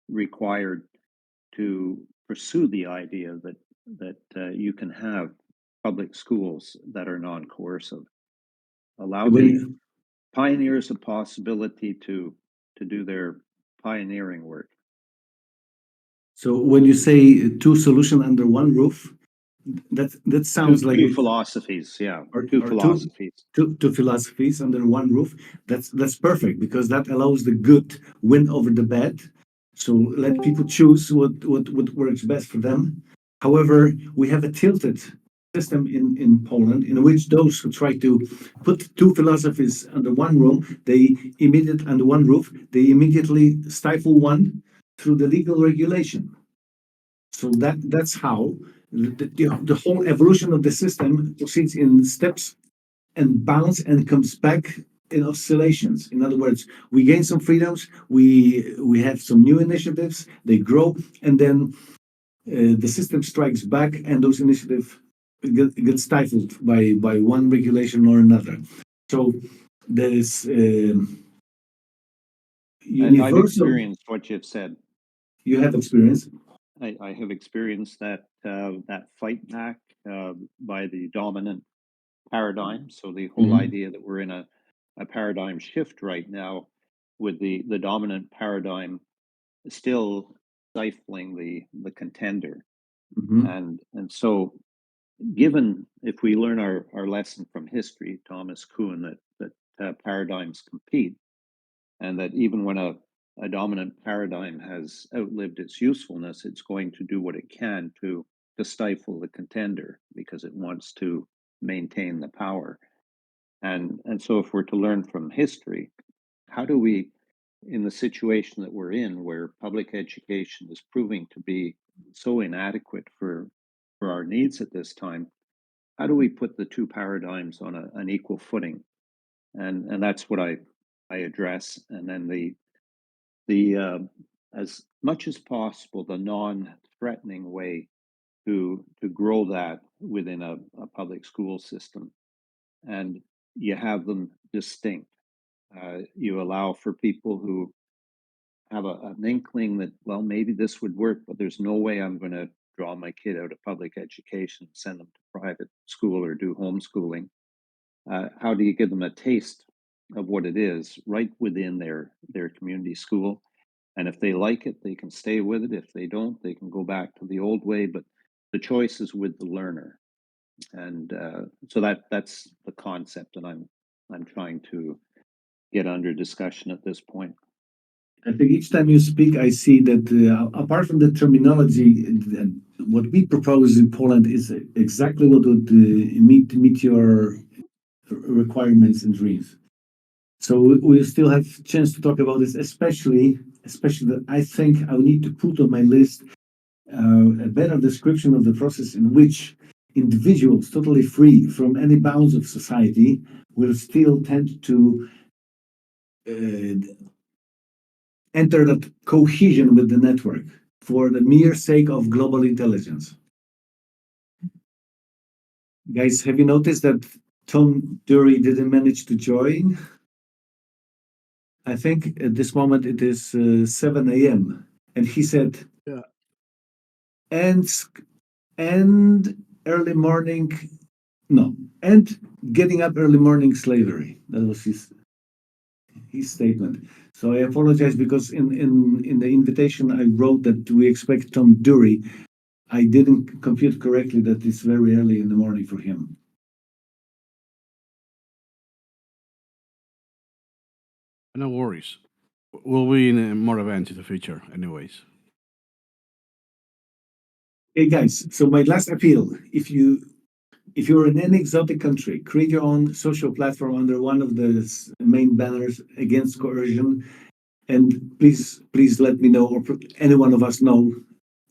required to pursue the idea that you can have public schools that are non-coercive? Allow the When, pioneers a possibility to do their pioneering work. so when you say two solutions under one roof, that sounds like Two philosophies, yeah, two or philosophies. two philosophies under one roof. That's perfect because that allows the good win over the bad. So let people choose what works best for them. However, we have a tilted system in Poland in which those who try to put two philosophies under one room, under one roof, they immediately stifle one through the legal regulation. So that's how the whole evolution of the system proceeds in steps and bounce and comes back in oscillations. In other words, we gain some freedoms, we have some new initiatives, they grow, and then the system strikes back, and those initiatives get stifled by one regulation or another. So there's I've universal. experienced what you've said. You have experience. I have experienced that fight back by the dominant paradigm. So the whole Mhm. idea that we're in a paradigm shift right now, with the dominant paradigm still stifling the contender. Mhm. And so, given, if we learn our lesson from history, Thomas Kuhn, that paradigms compete, and that even when a dominant paradigm has outlived its usefulness, it's going to do what it can to stifle the contender because it wants to maintain the power. And so, if we're to learn from history, how do we, in the situation that we're in, where public education is proving to be so inadequate for our needs at this time, how do we put the two paradigms on an equal footing? And that's what I address. And then the as much as possible, the non-threatening way to grow that within a public school system, and you have them distinct. You allow for people who have an inkling that, well, maybe this would work, but there's no way I'm going to draw my kid out of public education, send them to private school or do homeschooling. How do you give them a taste of what it is right within their community school? And if they like it, they can stay with it. If they don't, they can go back to the old way. But the choice is with the learner, and so that's the concept that I'm trying to get under discussion at this point. I think each time you speak, I see that apart from the terminology, what we propose in Poland is exactly what would meet your requirements and dreams. So we still have chance to talk about this, especially that I think I will need to put on my list a better description of the process in which individuals, totally free from any bounds of society, will still tend to enter that cohesion with the network for the mere sake of global intelligence. Guys, have you noticed that Tom Dury didn't manage to join? I think at this moment it is 7 a.m. And he said, Yeah. and and early morning, no, and getting up early morning slavery. That was his statement. So I apologize because in the invitation I wrote that we expect Tom Dury. I didn't compute correctly that it's very early in the morning for him. No worries. We'll be in more events in the future, anyways. Hey guys, so my last appeal: if you're in any exotic country, create your own social platform under one of the main banners against coercion, and please let me know, or any one of us know.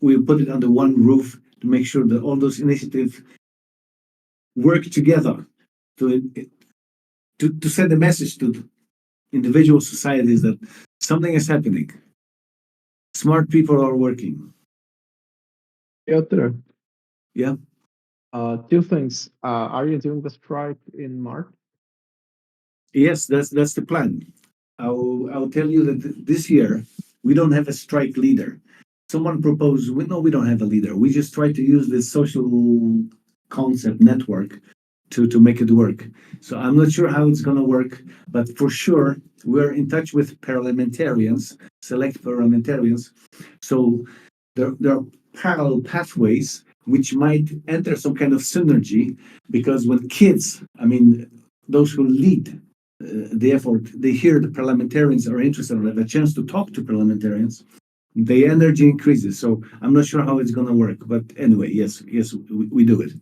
We'll put it under one roof to make sure that all those initiatives work together to to send a message to individual societies that something is happening. Smart people are working. Piotr, Yeah. two things. Are you doing the strike in March? Yes, that's the plan. I'll tell you that this year we don't have a strike leader. Someone proposed, we don't have a leader. We just try to use this social concept network to make it work. So I'm not sure how it's going to work, but for sure we're in touch with parliamentarians, select parliamentarians. So there are parallel pathways which might enter some kind of synergy, because when kids, I mean, those who lead the effort, they hear the parliamentarians are interested and have a chance to talk to parliamentarians, the energy increases. So I'm not sure how it's going to work, but anyway, yes, we do it.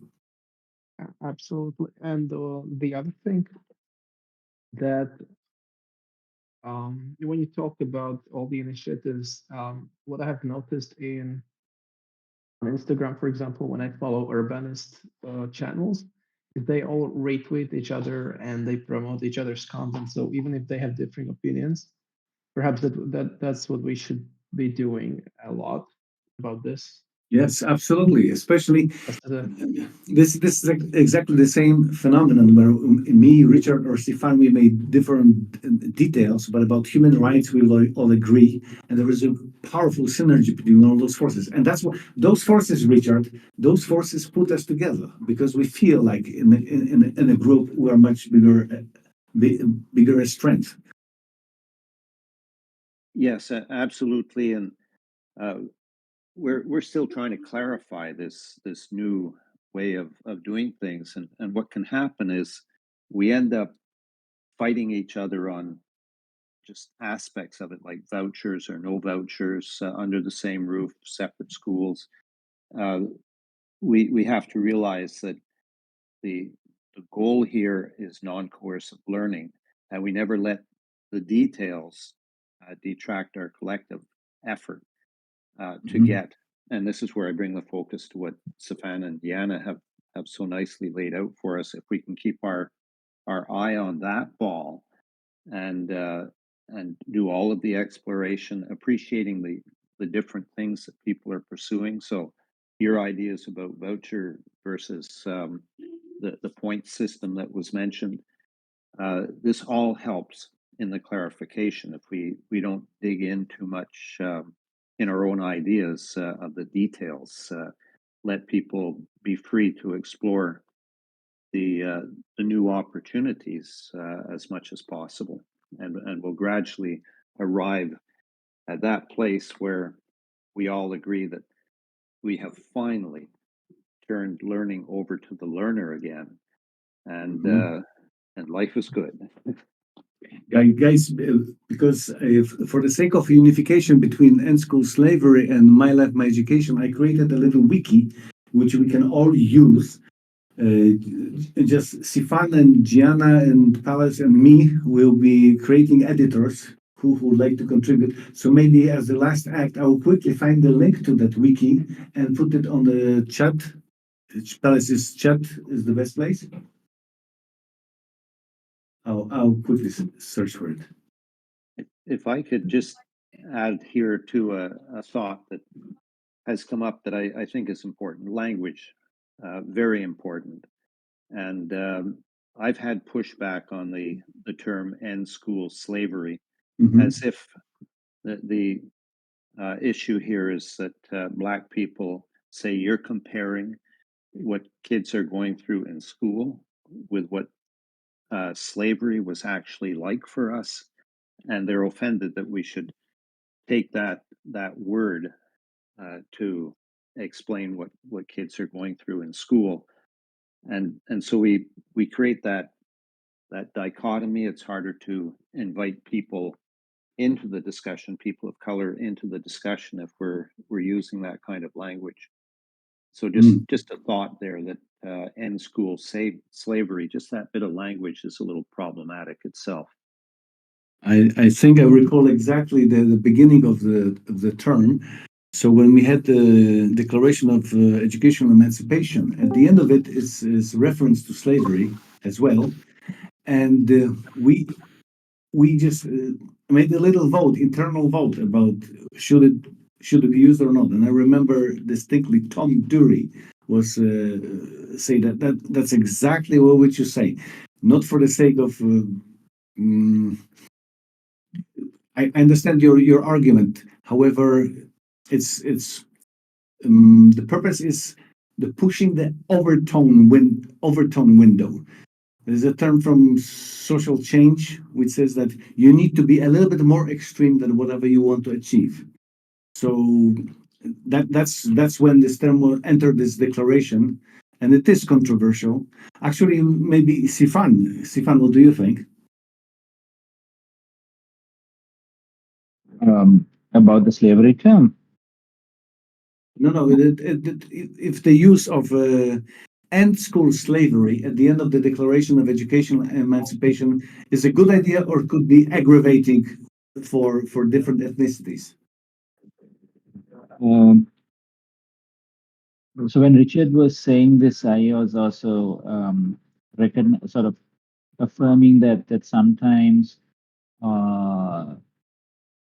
Absolutely. And the other thing that when you talk about all the initiatives, what I have noticed on Instagram, for example, when I follow urbanist channels, is they all retweet each other and they promote each other's content. So even if they have differing opinions, perhaps that's what we should be doing a lot about this. Yes, absolutely. Especially As the this is exactly the same phenomenon where me, Richard, or Stefan, we made different details, but about human rights we will all agree, and there is a powerful synergy between all those forces, and that's what those forces, Richard, those forces put us together because we feel like in a group we're much bigger, bigger strength. Yes, absolutely. And uh, we're still trying to clarify this new way of doing things. And what can happen is we end up fighting each other on just aspects of it, like vouchers or no vouchers under the same roof, separate schools. Uh, we have to realize that the the goal here is non-coercive learning, and we never let the details detract our collective effort to Mhm. get. And this is where I bring the focus to what Stefan and Diana have so nicely laid out for us. If we can keep our eye on that ball and do all of the exploration, appreciating the different things that people are pursuing. So your ideas about voucher versus the point system that was mentioned, this all helps in the clarification if we don't dig in too much in our own ideas of the details. Let people be free to explore the new opportunities as much as possible, and we'll gradually arrive at that place where we all agree that we have finally turned learning over to the learner again, and Mhm. life is good. Guys, because if, for the sake of unification between end school slavery and my life, my education, I created a little wiki which we can all use. Just Sifan and Gianna and Palace and me will be creating editors who would like to contribute. So maybe as the last act, I will quickly find the link to that wiki and put it on the chat. Palace's chat is the best place. I'll quickly search for it. If I could just add here to a thought that has come up that I think is important, language, very important. And I've had pushback on the term end school slavery, Mhm. as if the issue here is that Black people say you're comparing what kids are going through in school with what slavery was actually like for us, and they're offended that we should take that word to explain what kids are going through in school, and so we create that dichotomy. It's harder to invite people into the discussion, people of color into the discussion, if we're using that kind of language. So Mm. just a thought there that end school slavery, just that bit of language is a little problematic itself. I think I recall exactly the beginning of the term. So when we had the Declaration of Educational Emancipation, at the end of it is reference to slavery as well, and we just made a little vote, internal vote about should it should it be used or not. And I remember distinctly Tom Dury was say that's exactly what you say, not for the sake of. Mm, I understand your argument. However, it's the purpose is the pushing the overtone window. There's a term from social change which says that you need to be a little bit more extreme than whatever you want to achieve. So that's when this term will enter this declaration, and it is controversial. Actually, maybe Sifan, what do you think? About the slavery term. No, no. If the use of end school slavery at the end of the Declaration of Educational Emancipation is a good idea or could be aggravating for different ethnicities. Um, so when Richard was saying this, I was also sort of affirming that sometimes uh,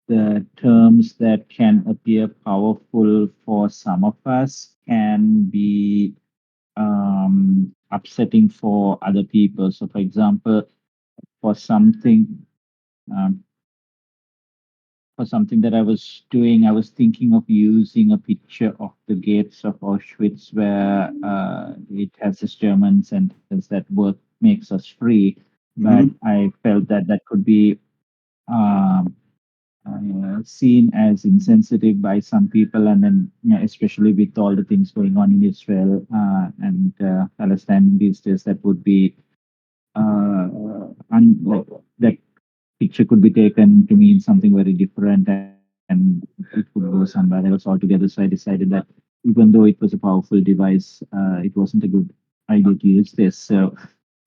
the terms that can appear powerful for some of us can be upsetting for other people. So, for example, for something um, for something that I was doing, I was thinking of using a picture of the gates of Auschwitz, where it has this German sentence that work makes us free. But I felt that that could be um, seen as insensitive by some people, and then especially with all the things going on in Israel and Palestine these days, that would be like that picture could be taken to mean something very different, and it could go somewhere else altogether. So I decided that even though it was a powerful device, it wasn't a good idea to use this. So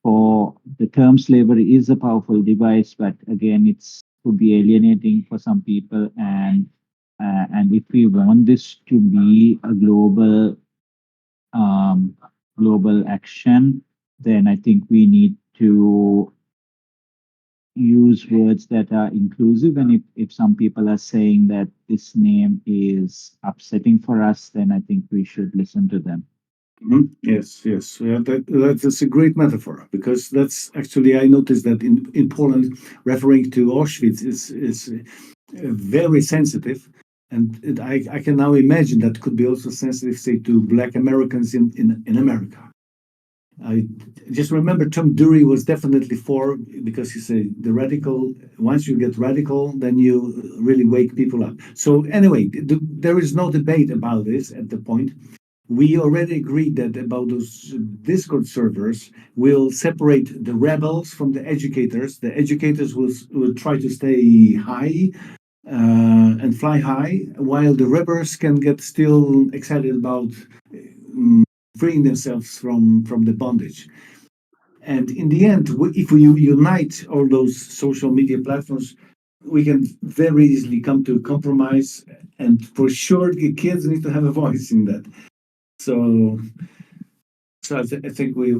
for the term slavery is a powerful device, but again, it's could be alienating for some people. And if we want this to be a um, global action, then I think we need to use words that are inclusive. And if some people are saying that this name is upsetting for us, then I think we should listen to them. Yes, yes. Yeah, that's a great metaphor because that's actually I noticed that in Poland, referring to Auschwitz is very sensitive, and I can now imagine that could be also sensitive, say, to Black Americans in America. I just remember Tom Dury was definitely for because he said the radical. Once you get radical, then you really wake people up. So anyway, there is no debate about this at the point. We already agreed that about those Discord servers will separate the rebels from the educators. The educators will try to stay high and fly high, while the rebels can get still excited about um, freeing themselves from the bondage. And in the end, if we unite all those social media platforms, we can very easily come to a compromise. And for sure, the kids need to have a voice in that. So, I think we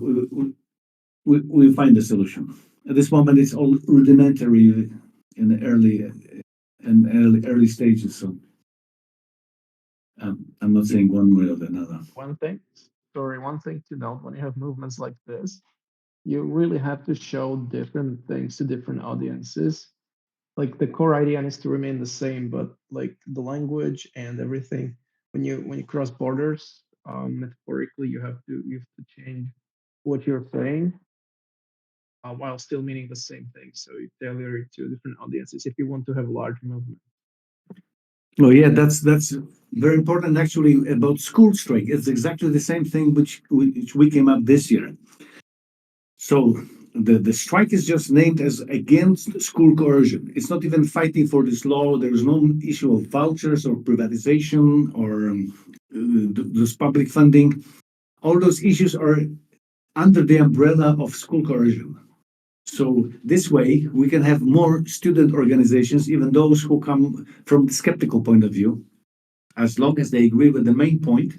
find a solution. At this moment, it's all rudimentary in the early stages. So I'm not saying one way or another. One thing, sorry, one thing to note when you have movements like this, you really have to show different things to different audiences. Like the core idea needs to remain the same, but like the language and everything, when you cross borders, metaphorically, you have to change what you're saying while still meaning the same thing. So you tailor it to different audiences if you want to have a large movement. Oh yeah, that's very important actually about school strike. It's exactly the same thing which we came up this year. So the strike is just named as against school coercion. It's not even fighting for this law. There is no issue of vouchers or privatization or this public funding. All those issues are under the umbrella of school coercion. So this way, we can have more student organizations, even those who come from the skeptical point of view, as long as they agree with the main point.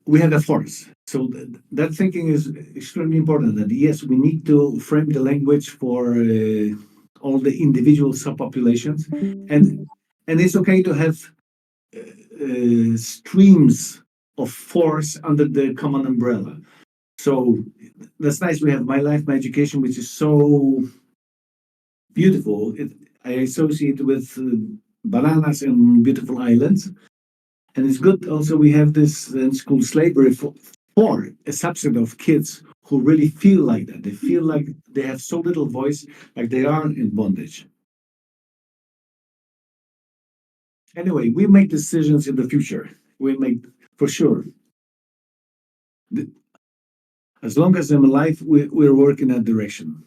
We have a force. So that thinking is extremely important. That yes, we need to frame the language for all the individual subpopulations, and it's okay to have streams of force under the common umbrella. So that's nice. We have my life, my education, which is so beautiful. I associate with bananas and beautiful islands. And it's good also we have this school slavery for a subset of kids who really feel like that. They feel like they have so little voice, like they are in bondage. Anyway, we make decisions in the future. We make, for sure. As long as I'm alive, we're working that direction.